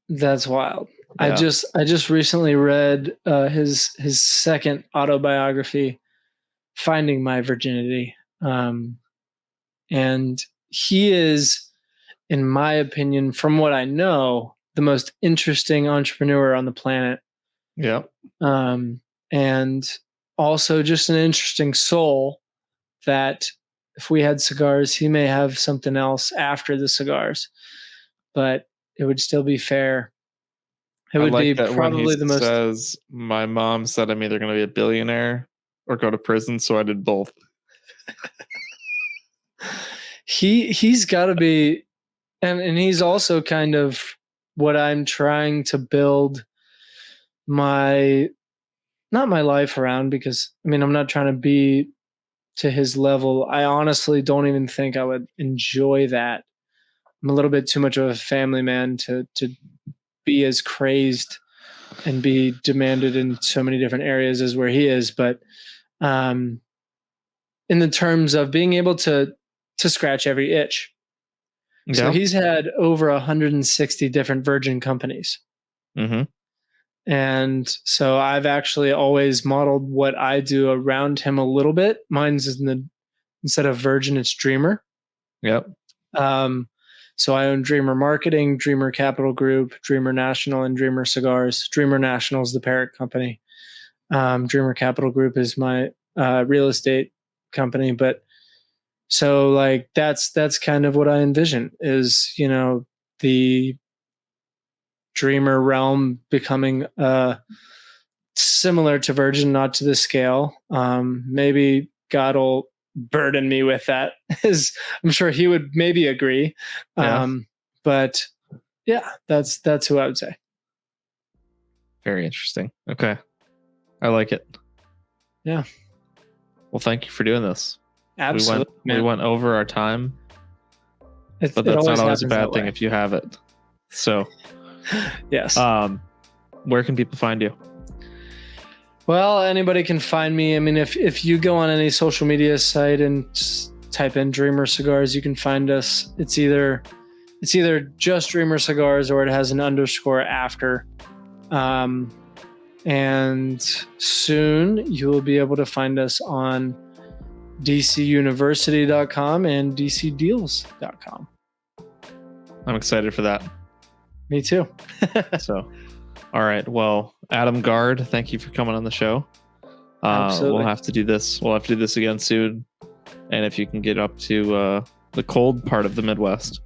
That's wild. Yeah. I just recently read his second autobiography, Finding My Virginity. And he is, in my opinion, from what I know, the most interesting entrepreneur on the planet. Yeah. And also just an interesting soul that if we had cigars, he may have something else after the cigars, but it would still be fair. It would be probably the most. Says, my mom said I'm either going to be a billionaire or go to prison, so I did both. He's got to be, and he's also kind of what I'm trying to build not my life around, because I mean, I'm not trying to be to his level. I honestly don't even think I would enjoy that. I'm a little bit too much of a family man to be as crazed and be demanded in so many different areas as where he is. But in the terms of being able to scratch every itch. Yeah. So he's had over 160 different virgin companies. Mm-hmm. And so I've actually always modeled what I do around him a little bit. Mine's instead of Virgin, it's Dreamer. Yep. So I own Dreamer Marketing, Dreamer Capital Group, Dreamer National, and Dreamer Cigars. Dreamer National is the parent company. Dreamer Capital Group is my real estate company. But so like that's kind of what I envision is, the Dreamer realm becoming similar to Virgin, not to the scale. Maybe God will burden me with that, as I'm sure he would maybe agree. Yeah. But yeah, that's who I would say. Very interesting. Okay. I like it. Yeah. Well, thank you for doing this. Absolutely. We went over our time, but that's not always a bad thing if you have it. So yes. Where can people find you? Well, anybody can find me. I mean, if you go on any social media site and type in Dreamer Cigars, you can find us. It's either just Dreamer Cigars or it has an underscore after. And soon you will be able to find us on dcuniversity.com and dcdeals.com. I'm excited for that. Me too. So, all right. Well, Adam Guard, thank you for coming on the show. We'll have to do this. We'll have to do this again soon. And if you can get up to the cold part of the Midwest,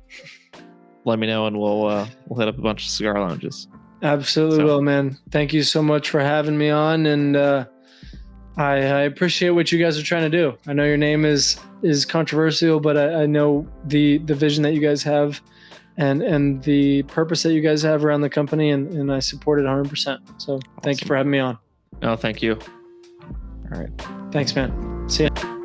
let me know, and we'll hit up a bunch of cigar lounges. Absolutely will, man. Thank you so much for having me on, and I appreciate what you guys are trying to do. I know your name is controversial, but I know the vision that you guys have and the purpose that you guys have around the company, and I support it 100%. So Thank you for having me on. No, thank you. All right. Thanks, man. See ya.